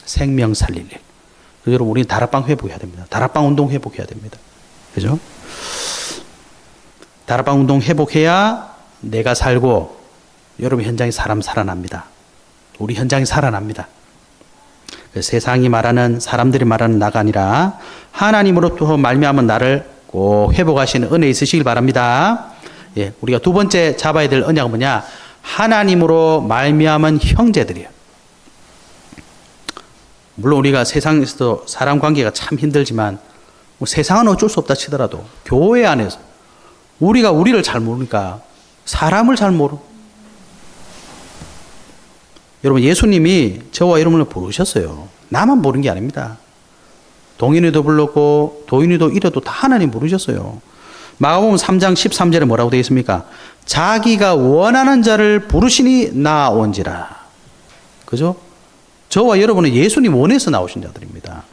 생명 살릴 일. 여러분 우리는 다락방 회복해야 됩니다. 다락방 운동 회복해야 됩니다. 그죠? 다락방 운동 회복해야 내가 살고 여러분 현장에 사람 살아납니다. 우리 현장이 살아납니다. 세상이 말하는 사람들이 말하는 나가 아니라 하나님으로부터 말미암은 나를 꼭 회복하시는 은혜 있으시길 바랍니다. 예, 우리가 두 번째 잡아야 될 언약은 뭐냐? 하나님으로 말미암은 형제들이에요. 물론 우리가 세상에서도 사람 관계가 참 힘들지만 뭐 세상은 어쩔 수 없다 치더라도 교회 안에서 우리가 우리를 잘 모르니까 사람을 잘 모르. 여러분 예수님이 저와 여러분을 부르셨어요. 나만 부른 게 아닙니다. 동인이도 불렀고 도인이도 이래도 다 하나님 부르셨어요. 마가복음 3장 13절에 뭐라고 되어 있습니까? 자기가 원하는 자를 부르시니 나온지라. 그죠? 저와 여러분은 예수님 원에서 나오신 자들입니다.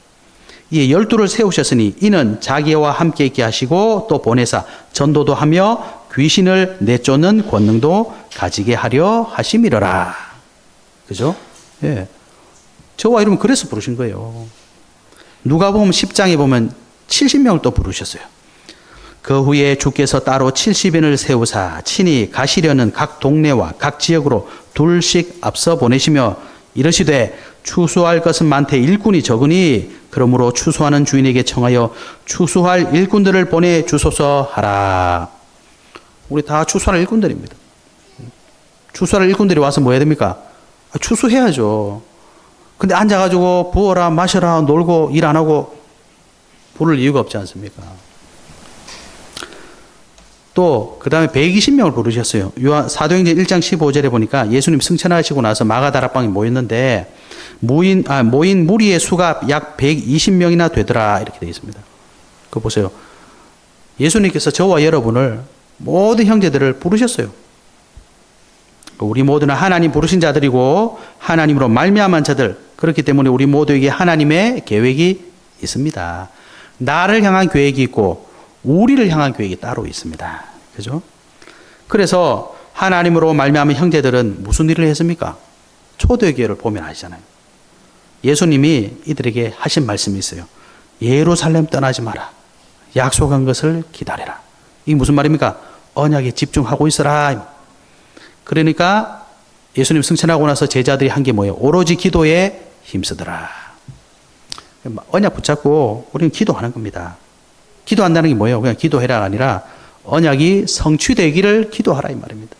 이에 12를 세우셨으니 이는 자기와 함께 있게 하시고 또 보내사 전도도 하며 귀신을 내쫓는 권능도 가지게 하려 하심이러라. 그죠? 예. 저와 여러분 그래서 부르신 거예요. 누가복음 10장에 보면 70명을 또 부르셨어요. 그 후에 주께서 따로 70인을 세우사 친히 가시려는 각 동네와 각 지역으로 둘씩 앞서 보내시며 이르시되 추수할 것은 많되 일꾼이 적으니 그러므로 추수하는 주인에게 청하여 추수할 일꾼들을 보내주소서 하라. 우리 다 추수할 일꾼들입니다. 추수할 일꾼들이 와서 뭐 해야 됩니까? 추수해야죠. 근데 앉아가지고 부어라 마셔라 놀고 일 안 하고 부를 이유가 없지 않습니까? 또 그 다음에 120명을 부르셨어요. 사도행전 1장 15절에 보니까 예수님 승천하시고 나서 마가다락방에 모였는데 모인 무리의 수가 약 120명이나 되더라 이렇게 되어 있습니다. 그거 보세요. 예수님께서 저와 여러분을 모든 형제들을 부르셨어요. 우리 모두는 하나님 부르신 자들이고 하나님으로 말미암은 자들, 그렇기 때문에 우리 모두에게 하나님의 계획이 있습니다. 나를 향한 계획이 있고 우리를 향한 계획이 따로 있습니다. 그죠? 그래서 하나님으로 말미암은 형제들은 무슨 일을 했습니까? 초대교회를 보면 아시잖아요. 예수님이 이들에게 하신 말씀이 있어요. 예루살렘 떠나지 마라. 약속한 것을 기다려라. 이게 무슨 말입니까? 언약에 집중하고 있어라. 그러니까 예수님 승천하고 나서 제자들이 한 게 뭐예요? 오로지 기도에 힘쓰더라. 언약 붙잡고 우리는 기도하는 겁니다. 기도한다는 게 뭐예요? 그냥 기도해라가 아니라 언약이 성취되기를 기도하라 이 말입니다.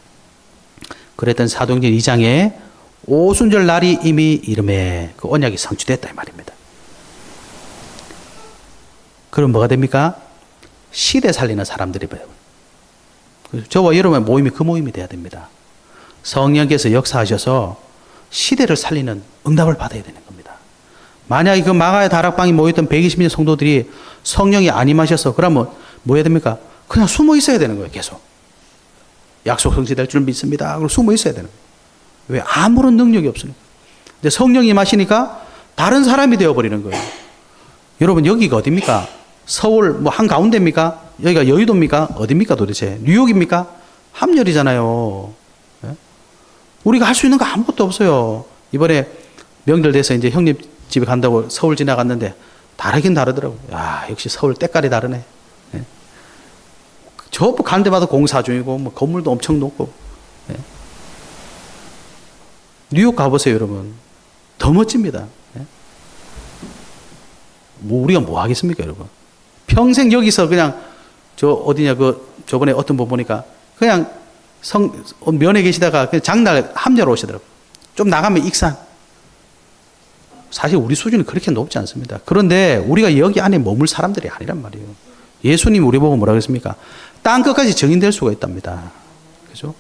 그랬던 사도행전 2장에 오순절 날이 이미 이름에 그 언약이 성취됐다 이 말입니다. 그럼 뭐가 됩니까? 시대 살리는 사람들이 돼요. 저와 여러분의 모임이 그 모임이 돼야 됩니다. 성령께서 역사하셔서 시대를 살리는 응답을 받아야 되는 겁니다. 만약에 그 마가의 다락방에 모였던 120명 성도들이 성령이 안 임하셔서 그러면 뭐 해야 됩니까? 그냥 숨어 있어야 되는 거예요. 계속. 약속 성취될 줄 믿습니다. 그리고 숨어 있어야 되는 거예요. 왜? 아무런 능력이 없으니까. 근데 성령이 임하시니까 다른 사람이 되어버리는 거예요. 여러분 여기가 어디입니까? 서울 뭐 한가운데입니까? 여기가 여의도입니까? 어디입니까 도대체? 뉴욕입니까? 함열이잖아요. 예? 우리가 할 수 있는 거 아무것도 없어요. 이번에 명절 돼서 이제 형님 집에 간다고 서울 지나갔는데 다르긴 다르더라고요. 야, 역시 서울 때깔이 다르네. 예? 저 가는 데마다 공사 중이고 뭐 건물도 엄청 높고. 예? 뉴욕 가보세요, 여러분. 더 멋집니다. 예? 뭐 우리가 뭐 하겠습니까, 여러분? 평생 여기서 그냥 저 어디냐 저번에 어떤 분 보니까 그냥 면에 계시다가 그냥 장날 함녀 오시더라고요. 좀 나가면 익산. 사실 우리 수준이 그렇게 높지 않습니다. 그런데 우리가 여기 안에 머물 사람들이 아니란 말이에요. 예수님 우리 보고 뭐라 그랬습니까? 땅 끝까지 증인될 수가 있답니다. 그죠?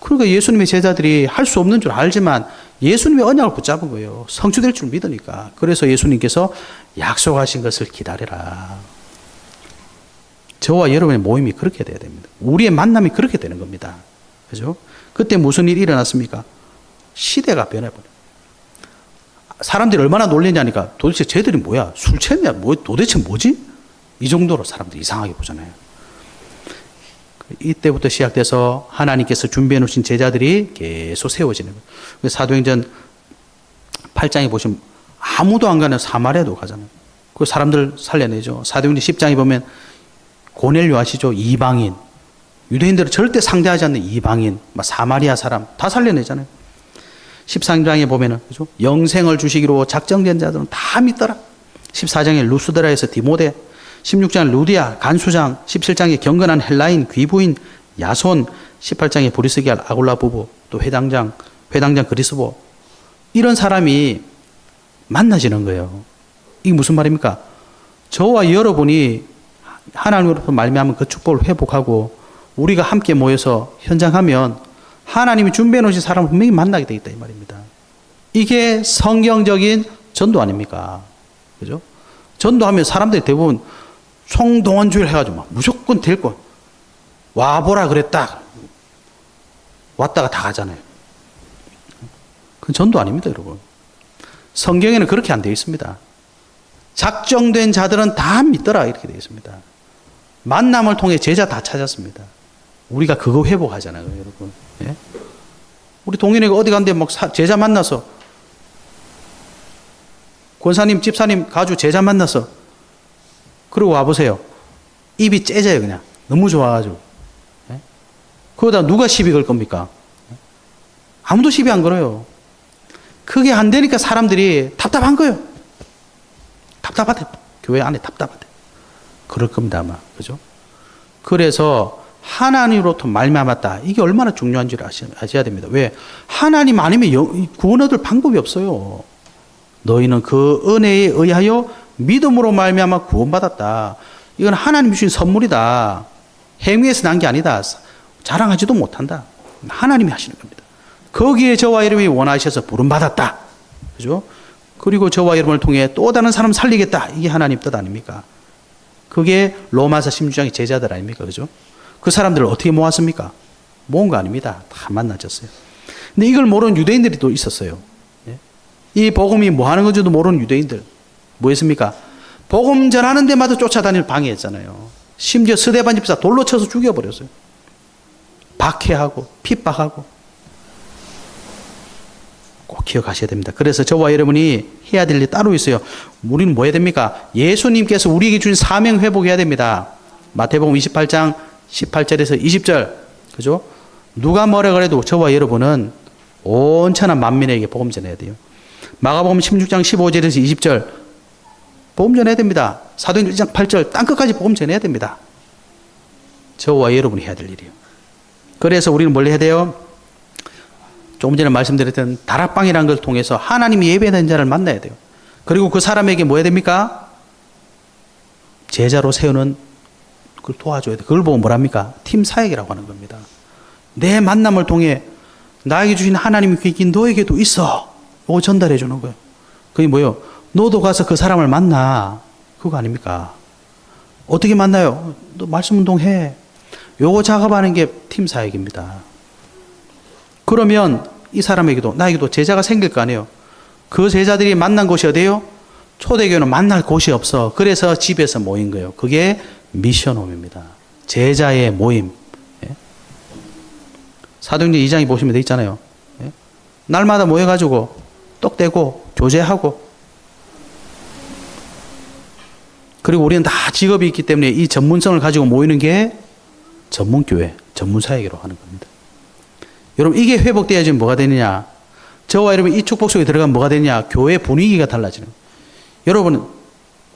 그러니까 예수님의 제자들이 할 수 없는 줄 알지만 예수님의 언약을 붙잡은 거예요. 성취될 줄 믿으니까. 그래서 예수님께서 약속하신 것을 기다려라. 저와 여러분의 모임이 그렇게 돼야 됩니다. 우리의 만남이 그렇게 되는 겁니다. 그죠? 그때 무슨 일이 일어났습니까? 시대가 변해버려요. 사람들이 얼마나 놀랬냐니까 도대체 쟤들이 뭐야? 술 취했냐? 도대체 뭐지? 이 정도로 사람들이 이상하게 보잖아요. 이때부터 시작돼서 하나님께서 준비해 놓으신 제자들이 계속 세워지는 거예요. 사도행전 8장에 보시면 아무도 안 가는 사마리아도 가잖아요. 그 사람들 살려내죠. 사도행전 10장에 보면 고넬료 아시죠? 이방인. 유대인들을 절대 상대하지 않는 이방인, 사마리아 사람 다 살려내잖아요. 13장에 보면은, 그죠? 영생을 주시기로 작정된 자들은 다 믿더라. 14장에 루스드라에서 디모데, 16장에 루디아, 간수장, 17장에 경건한 헬라인, 귀부인, 야손, 18장에 브리스기알, 아굴라 부부, 또 회당장 그리스보. 이런 사람이 만나지는 거예요. 이게 무슨 말입니까? 저와 여러분이 하나님으로부터 말미암은 그 축복을 회복하고 우리가 함께 모여서 현장하면 하나님이 준비해 놓으신 사람을 분명히 만나게 되겠다 이 말입니다. 이게 성경적인 전도 아닙니까? 그죠? 전도하면 사람들이 대부분 총동원주의를 해가지고 무조건 될 것. 와보라 그랬다. 왔다가 다 가잖아요. 그건 전도 아닙니다, 여러분. 성경에는 그렇게 안 되어 있습니다. 작정된 자들은 다 믿더라 이렇게 되어 있습니다. 만남을 통해 제자 다 찾았습니다. 우리가 그거 회복하잖아요, 여러분. 예? 우리 동현이가 어디 갔는데 막 제자 만나서 권사님, 집사님, 가주 제자 만나서 그러고 와보세요. 입이 째져요, 그냥. 너무 좋아가지고. 예? 그러다 누가 시비 걸 겁니까? 아무도 시비 안 걸어요. 그게 안 되니까 사람들이 답답한 거예요. 답답하대. 교회 안에 답답하대. 그럴 겁니다, 아마. 그죠? 그래서 하나님으로부터 말미암았다. 이게 얼마나 중요한지를 아셔야 됩니다. 왜? 하나님 아니면 구원 얻을 방법이 없어요. 너희는 그 은혜에 의하여 믿음으로 말미암아 구원받았다. 이건 하나님 주신 선물이다. 행위에서 난 게 아니다. 자랑하지도 못한다. 하나님이 하시는 겁니다. 거기에 저와 여러분이 원하셔서 부름받았다. 그죠? 그리고 저와 여러분을 통해 또 다른 사람 살리겠다. 이게 하나님 뜻 아닙니까? 그게 로마서 16장의 제자들 아닙니까? 그죠? 그 사람들을 어떻게 모았습니까? 모은 거 아닙니다. 다 만나졌어요. 근데 이걸 모르는 유대인들이 또 있었어요. 이 복음이 뭐 하는 건지도 모르는 유대인들. 뭐 했습니까? 복음 전하는 데마다 쫓아다니는 방해했잖아요. 심지어 스데반 집사 돌로 쳐서 죽여버렸어요. 박해하고 핍박하고. 꼭 기억하셔야 됩니다. 그래서 저와 여러분이 해야 될 일이 따로 있어요. 우리는 뭐 해야 됩니까? 예수님께서 우리에게 주신 사명 회복해야 됩니다. 마태복음 28장 18절에서 20절. 그죠? 누가 뭐라 그래도 저와 여러분은 온천한 만민에게 복음 전해야 돼요. 마가복음 16장 15절에서 20절. 복음 전해야 됩니다. 사도행전 1장 8절. 땅끝까지 복음 전해야 됩니다. 저와 여러분이 해야 될 일이에요. 그래서 우리는 뭘 해야 돼요? 조금 전에 말씀드렸던 다락방이라는 걸 통해서 하나님이 예배하는 자를 만나야 돼요. 그리고 그 사람에게 뭐 해야 됩니까? 제자로 세우는 그걸 도와줘야 돼요. 그걸 보고 뭐랍니까? 팀 사역이라고 하는 겁니다. 내 만남을 통해 나에게 주신 하나님의 귀기 너에게도 있어. 이거 전달해 주는 거예요. 그게 뭐예요? 너도 가서 그 사람을 만나. 그거 아닙니까? 어떻게 만나요? 너 말씀 운동해. 요거 작업하는 게 팀 사역입니다. 그러면 이 사람에게도 나에게도 제자가 생길 거 아니에요. 그 제자들이 만난 곳이 어디예요? 초대교회는 만날 곳이 없어. 그래서 집에서 모인 거예요. 그게 미션홈입니다. 제자의 모임. 예? 사도행전 2장에 보시면 돼 있잖아요. 예? 날마다 모여가지고 떡대고 교제하고 그리고 우리는 다 직업이 있기 때문에 이 전문성을 가지고 모이는 게 전문교회, 전문사역이라고 하는 겁니다. 여러분 이게 회복돼야지 뭐가 되느냐. 저와 여러분 이 축복 속에 들어가면 뭐가 되느냐. 교회 분위기가 달라지는 거예요. 여러분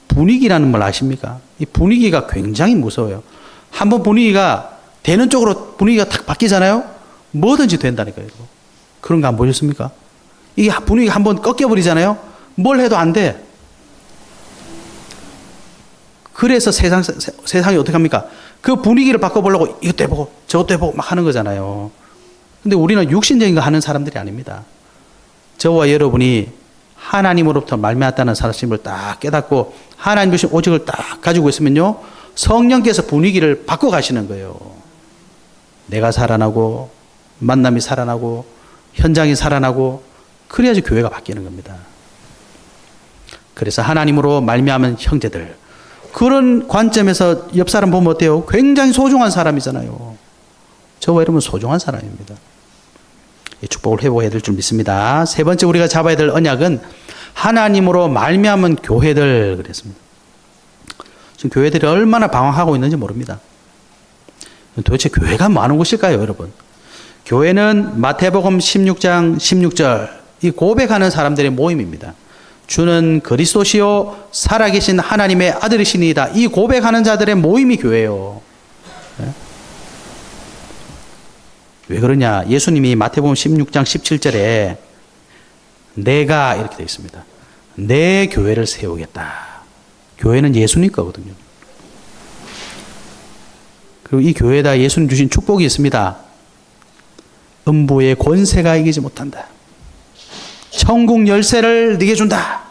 분위기라는 걸 아십니까? 이 분위기가 굉장히 무서워요. 한번 분위기가 되는 쪽으로 분위기가 탁 바뀌잖아요. 뭐든지 된다니까요. 그런 거 안 보셨습니까? 이게 분위기가 한번 꺾여버리잖아요. 뭘 해도 안 돼. 그래서 세상이 어떻게 합니까? 그 분위기를 바꿔보려고 이것도 해보고 저것도 해보고 막 하는 거잖아요. 근데 우리는 육신적인 거 하는 사람들이 아닙니다. 저와 여러분이 하나님으로부터 말미암았다는 사실을 딱 깨닫고 하나님 주신 오직을 딱 가지고 있으면요. 성령께서 분위기를 바꿔 가시는 거예요. 내가 살아나고 만남이 살아나고 현장이 살아나고 그래야지 교회가 바뀌는 겁니다. 그래서 하나님으로 말미암은 형제들 그런 관점에서 옆 사람 보면 어때요? 굉장히 소중한 사람이잖아요. 저와 여러분 소중한 사람입니다. 이 축복을 회복해야 될 줄 믿습니다. 세 번째 우리가 잡아야 될 언약은 하나님으로 말미암은 교회들 그랬습니다. 지금 교회들이 얼마나 방황하고 있는지 모릅니다. 도대체 교회가 뭐 하는 곳일까요, 여러분? 교회는 마태복음 16장 16절 이 고백하는 사람들의 모임입니다. 주는 그리스도시요 살아계신 하나님의 아들이시니이다. 이 고백하는 자들의 모임이 교회예요. 네? 왜 그러냐? 예수님이 마태복음 16장 17절에 내가 이렇게 되어 있습니다. 내 교회를 세우겠다. 교회는 예수님 거거든요. 그리고 이 교회에다 예수님 주신 축복이 있습니다. 음부의 권세가 이기지 못한다. 천국 열쇠를 네게 준다.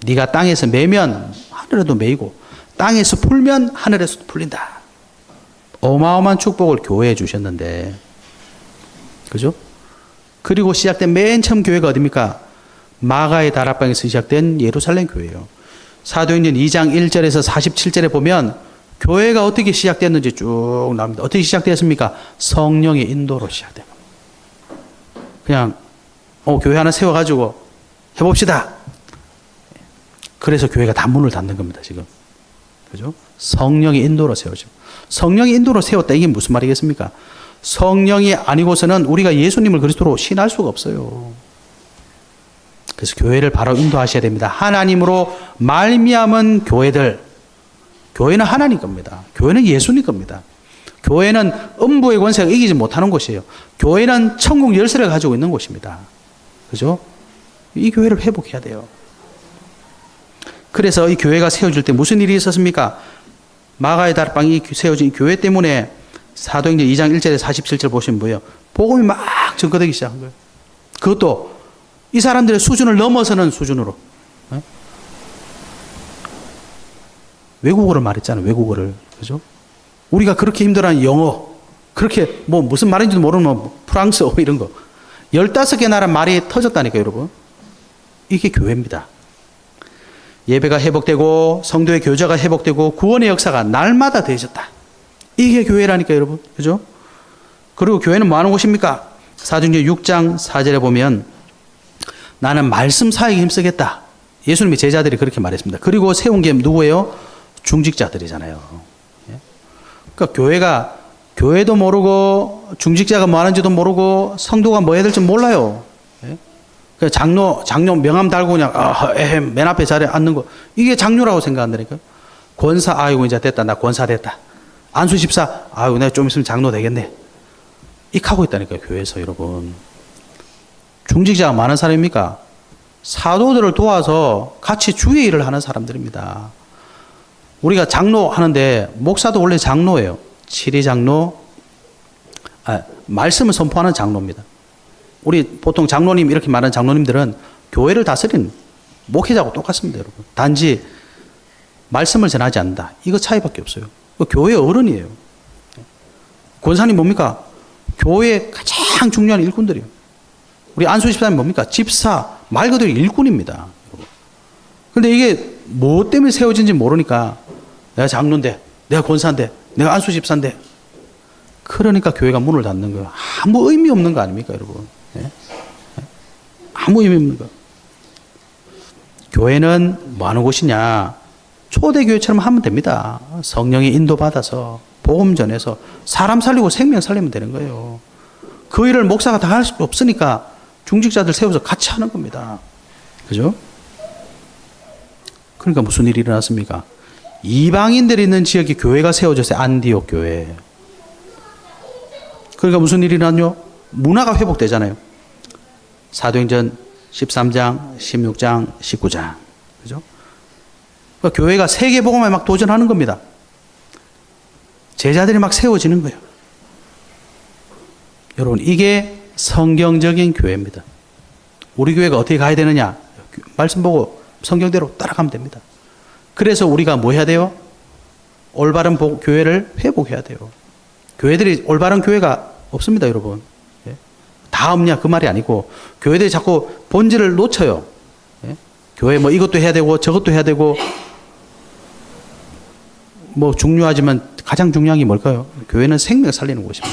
네가 땅에서 매면 하늘에도 매이고 땅에서 풀면 하늘에서도 풀린다. 어마어마한 축복을 교회에 주셨는데 그죠? 그리고 시작된 맨 처음 교회가 어디입니까? 마가의 다락방에서 시작된 예루살렘 교회예요. 사도행전 2장 1절에서 47절에 보면 교회가 어떻게 시작됐는지 쭉 나옵니다. 어떻게 시작되었습니까? 성령의 인도로 시작된 겁니다. 그냥 교회 하나 세워가지고 해봅시다. 그래서 교회가 다 문을 닫는 겁니다. 지금. 그죠? 성령의 인도로 세워져. 성령의 인도로 세웠다. 이게 무슨 말이겠습니까? 성령이 아니고서는 우리가 예수님을 그리스도로 신할 수가 없어요. 그래서 교회를 바로 인도하셔야 됩니다. 하나님으로 말미암은 교회들. 교회는 하나님 겁니다. 교회는 예수님 겁니다. 교회는 음부의 권세가 이기지 못하는 곳이에요. 교회는 천국 열쇠를 가지고 있는 곳입니다. 그죠? 이 교회를 회복해야 돼요. 그래서 이 교회가 세워질 때 무슨 일이 있었습니까? 마가의 다락방이 세워진 교회 때문에 사도행전 2장 1절에 47절 보시면 뭐예요? 복음이 막 전거되기 시작한 거예요. 그것도 이 사람들의 수준을 넘어서는 수준으로. 외국어를 말했잖아요. 외국어를. 그죠? 우리가 그렇게 힘들어하는 영어, 그렇게 뭐 무슨 말인지도 모르는 프랑스어 이런 거. 15개 나라 말이 터졌다니까요, 여러분. 이게 교회입니다. 예배가 회복되고 성도의 교제가 회복되고 구원의 역사가 날마다 되어졌다. 이게 교회라니까 여러분. 그죠? 그리고 교회는 뭐 하는 곳입니까? 사도행전 6장 4절에 보면 나는 말씀 사역에 힘쓰겠다. 예수님의 제자들이 그렇게 말했습니다. 그리고 세운 게 누구예요? 중직자들이잖아요. 그러니까 교회도 모르고 중직자가 뭐 하는지도 모르고 성도가 뭐 해야 될지 몰라요. 장로 명함 달고 그냥 맨 앞에 자리에 앉는 거 이게 장로라고 생각한다니까요. 권사 아이고 이제 됐다. 나 권사 됐다. 안수 집사 아이고 내가 좀 있으면 장로 되겠네. 이렇게 하고 있다니까요. 교회에서 여러분. 중직자가 많은 사람입니까? 사도들을 도와서 같이 주의 일을 하는 사람들입니다. 우리가 장로 하는데 목사도 원래 장로예요. 치리 장로, 말씀을 선포하는 장로입니다. 우리 보통 장로님 이렇게 말하는 장로님들은 교회를 다스리는 목회자하고 똑같습니다, 여러분. 단지 말씀을 전하지 않는다. 이거 차이밖에 없어요. 교회 어른이에요. 권사님 뭡니까? 교회의 가장 중요한 일꾼들이에요. 우리 안수 집사님 뭡니까? 집사, 말 그대로 일꾼입니다. 그런데 이게 뭐 때문에 세워진지 모르니까 내가 장로인데, 내가 권사인데, 내가 안수 집사인데 그러니까 교회가 문을 닫는 거예요. 아무 의미 없는 거 아닙니까, 여러분? 예? 아무 의미 없는 거. 교회는 뭐 하는 곳이냐? 초대교회처럼 하면 됩니다. 성령의 인도받아서 복음 전해서 사람 살리고 생명 살리면 되는 거예요. 그 일을 목사가 다 할 수 없으니까 중직자들 세워서 같이 하는 겁니다. 그죠? 그러니까 무슨 일이 일어났습니까? 이방인들이 있는 지역에 교회가 세워졌어요. 안디옥 교회. 그러니까 무슨 일이 일어났죠? 문화가 회복되잖아요. 사도행전 13장, 16장, 19장. 그죠? 그러니까 교회가 세계복음에 막 도전하는 겁니다. 제자들이 막 세워지는 거예요. 여러분, 이게 성경적인 교회입니다. 우리 교회가 어떻게 가야 되느냐? 말씀 보고 성경대로 따라가면 됩니다. 그래서 우리가 뭐 해야 돼요? 올바른 교회를 회복해야 돼요. 교회들이 올바른 교회가 없습니다, 여러분. 다 없냐? 그 말이 아니고 교회들이 자꾸 본질을 놓쳐요. 교회 뭐 이것도 해야 되고 저것도 해야 되고 뭐 중요하지만 가장 중요한 게 뭘까요? 교회는 생명 살리는 곳입니다.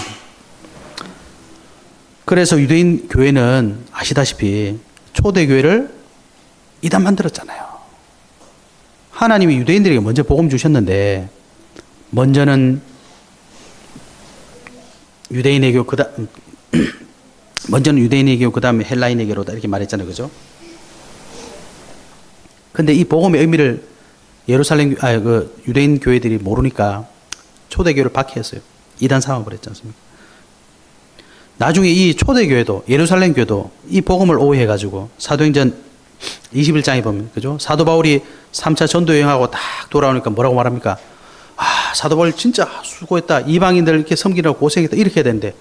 그래서 유대인 교회는 아시다시피 초대교회를 이단 만들었잖아요. 하나님이 유대인들에게 먼저 복음 주셨는데 먼저는 유대인의 교 먼저는 유대인의 교 그다음에 헬라인의 교로다 이렇게 말했잖아요. 그죠? 근데 이 복음의 의미를 유대인 교회들이 모르니까 초대교회를 박해했어요. 이단 삼아 버렸지 않습니까? 나중에 이 초대교회도 예루살렘 교회도 이 복음을 오해해가지고 사도행전 21장에 보면 그죠? 사도 바울이 3차 전도 여행하고 딱 돌아오니까 뭐라고 말합니까? 사도 바울 진짜 수고했다. 이방인들 이렇게 섬기라고 고생했다. 이렇게 해야 되는데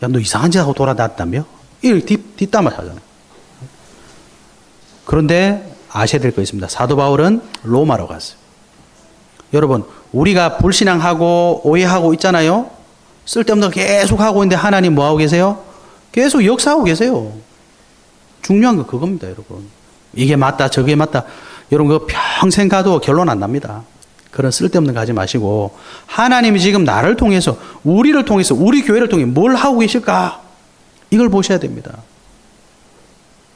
야, 너 이상한 짓 하고 돌아다녔다며? 이렇게 뒷담화 하잖아요. 그런데 아셔야 될 거 있습니다. 사도 바울은 로마로 갔어요. 여러분, 우리가 불신앙하고 오해하고 있잖아요. 쓸데없는 거 계속 하고 있는데 하나님 뭐 하고 계세요? 계속 역사하고 계세요. 중요한 건 그겁니다, 여러분. 이게 맞다, 저게 맞다. 여러분, 그거 평생 가도 결론 안 납니다. 그런 쓸데없는 거 하지 마시고, 하나님이 지금 나를 통해서, 우리를 통해서, 우리 교회를 통해 뭘 하고 계실까? 이걸 보셔야 됩니다.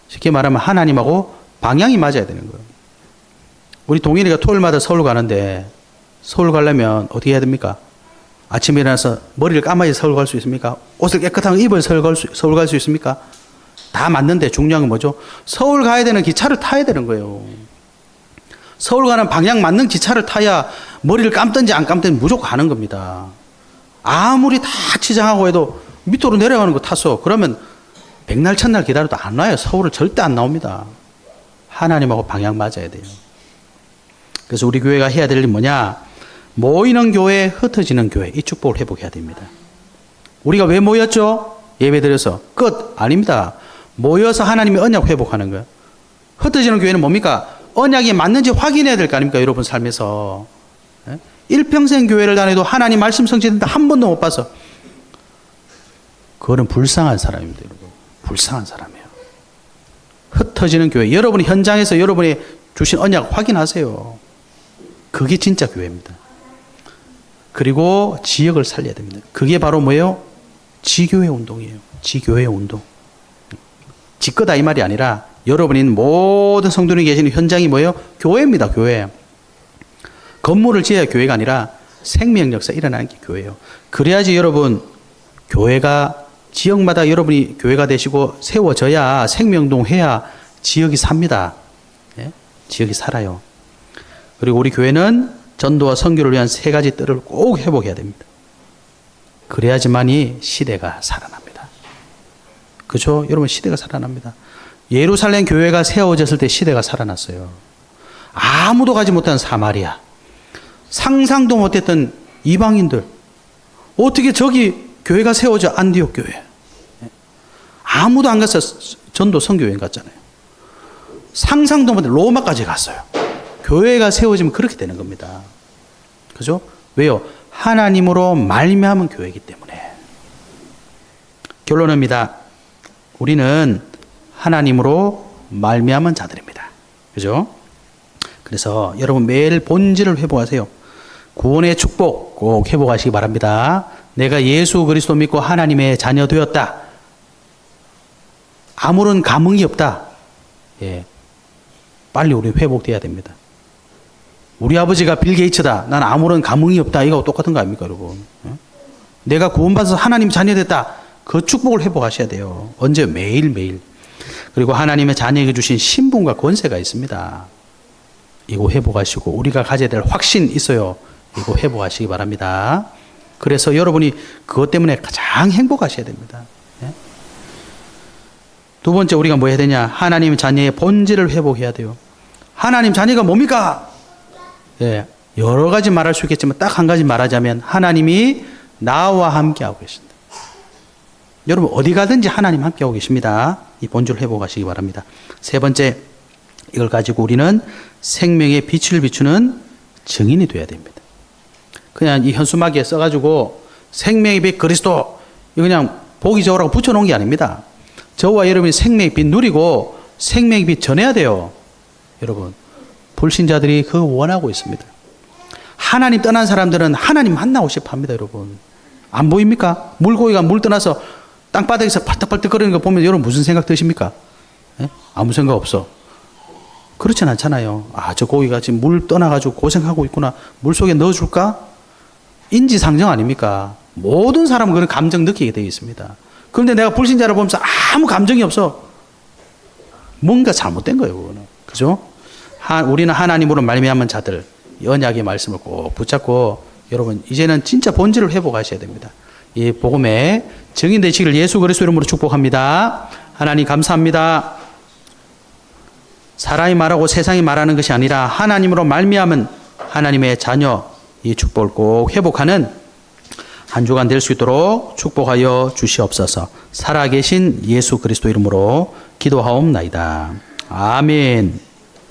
쉽게 말하면 하나님하고 방향이 맞아야 되는 거예요. 우리 동일이가 토요일마다 서울 가는데, 서울 가려면 어떻게 해야 됩니까? 아침에 일어나서 머리를 감아야 서울 갈 수 있습니까? 옷을 깨끗한 거 입어야 서울 갈 수 있습니까? 다 맞는데 중요한 건 뭐죠? 서울 가야 되는 기차를 타야 되는 거예요. 서울 가는 방향 맞는 기차를 타야 머리를 감든지 안 감든지 무조건 가는 겁니다. 아무리 다 치장하고 해도 밑으로 내려가는 거 탔어. 그러면 백날 첫날 기다려도 안 와요. 서울을 절대 안 나옵니다. 하나님하고 방향 맞아야 돼요. 그래서 우리 교회가 해야 될 일이 뭐냐? 모이는 교회, 흩어지는 교회, 이 축복을 회복해야 됩니다. 우리가 왜 모였죠? 예배 드려서. 끝. 아닙니다. 모여서 하나님의 언약 회복하는 거예요. 흩어지는 교회는 뭡니까? 언약이 맞는지 확인해야 될 거 아닙니까? 여러분 삶에서. 일평생 교회를 다녀도 하나님 말씀 성취된다 한 번도 못 봐서. 그거는 불쌍한 사람입니다, 여러분. 불쌍한 사람이에요. 흩어지는 교회. 여러분이 현장에서 여러분이 주신 언약 확인하세요. 그게 진짜 교회입니다. 그리고 지역을 살려야 됩니다. 그게 바로 뭐예요? 지교회 운동이에요. 지교회 운동. 지거다 이 말이 아니라 여러분이 있는 모든 성도들이 계시는 현장이 뭐예요? 교회입니다. 교회. 건물을 지어야 교회가 아니라 생명 역사 일어나는 게 교회예요. 그래야지 여러분 교회가 지역마다 여러분이 교회가 되시고 세워져야 생명동해야 지역이 삽니다. 예? 지역이 살아요. 그리고 우리 교회는 전도와 선교를 위한 세 가지 뜰을 꼭 회복해야 됩니다. 그래야지만이 시대가 살아납니다. 그렇죠? 여러분 시대가 살아납니다. 예루살렘 교회가 세워졌을 때 시대가 살아났어요. 아무도 가지 못한 사마리아. 상상도 못했던 이방인들. 어떻게 저기 교회가 세워져? 안디옥 교회. 아무도 안 갔어요. 전도 선교여행 갔잖아요. 상상도 못한 로마까지 갔어요. 교회가 세워지면 그렇게 되는 겁니다. 그죠? 왜요? 하나님으로 말미암은 교회이기 때문에. 결론입니다. 우리는 하나님으로 말미암은 자들입니다. 그죠? 그래서 여러분 매일 본질을 회복하세요. 구원의 축복 꼭 회복하시기 바랍니다. 내가 예수 그리스도 믿고 하나님의 자녀 되었다. 아무런 감흥이 없다. 예. 빨리 우리 회복돼야 됩니다. 우리 아버지가 빌 게이츠다. 난 아무런 감흥이 없다. 이거 똑같은 거 아닙니까, 여러분? 내가 구원받아서 하나님 자녀 됐다. 그 축복을 회복하셔야 돼요. 언제? 매일매일. 그리고 하나님의 자녀에게 주신 신분과 권세가 있습니다. 이거 회복하시고 우리가 가져야 될 확신 있어요. 이거 회복하시기 바랍니다. 그래서 여러분이 그것 때문에 가장 행복하셔야 됩니다. 두 번째 우리가 뭐 해야 되냐? 하나님 자녀의 본질을 회복해야 돼요. 하나님 자녀가 뭡니까? 예, 여러 가지 말할 수 있겠지만 딱 한 가지 말하자면 하나님이 나와 함께하고 계신다. 여러분 어디 가든지 하나님 함께하고 계십니다. 이 본질을 회복하시기 바랍니다. 세 번째, 이걸 가지고 우리는 생명의 빛을 비추는 증인이 되어야 됩니다. 그냥 이 현수막에 써가지고 생명의 빛 그리스도 이거 그냥 보기 좋으라고 붙여놓은 게 아닙니다. 저와 여러분이 생명의 빛 누리고 생명의 빛 전해야 돼요. 여러분 불신자들이 그거 원하고 있습니다. 하나님 떠난 사람들은 하나님 만나고 싶어 합니다. 여러분 안 보입니까? 물고기가 물 떠나서 땅바닥에서 발떡발떡 거리는 거 보면 여러분 무슨 생각 드십니까? 예? 아무 생각 없어. 그렇진 않잖아요. 아, 저 고기가 지금 물 떠나가지고 고생하고 있구나. 물속에 넣어줄까? 인지상정 아닙니까? 모든 사람은 그런 감정 느끼게 되어 있습니다. 그런데 내가 불신자를 보면서 아무 감정이 없어. 뭔가 잘못된 거예요, 그거는. 그죠? 우리는 하나님으로 말미암은 자들, 언약의 말씀을 꼭 붙잡고 여러분 이제는 진짜 본질을 회복하셔야 됩니다. 이 복음의 증인 되시기를 예수 그리스도 이름으로 축복합니다. 하나님 감사합니다. 사람이 말하고 세상이 말하는 것이 아니라 하나님으로 말미암은 하나님의 자녀, 이 축복을 꼭 회복하는 한 주간 될 수 있도록 축복하여 주시옵소서. 살아계신 예수 그리스도 이름으로 기도하옵나이다. 아멘.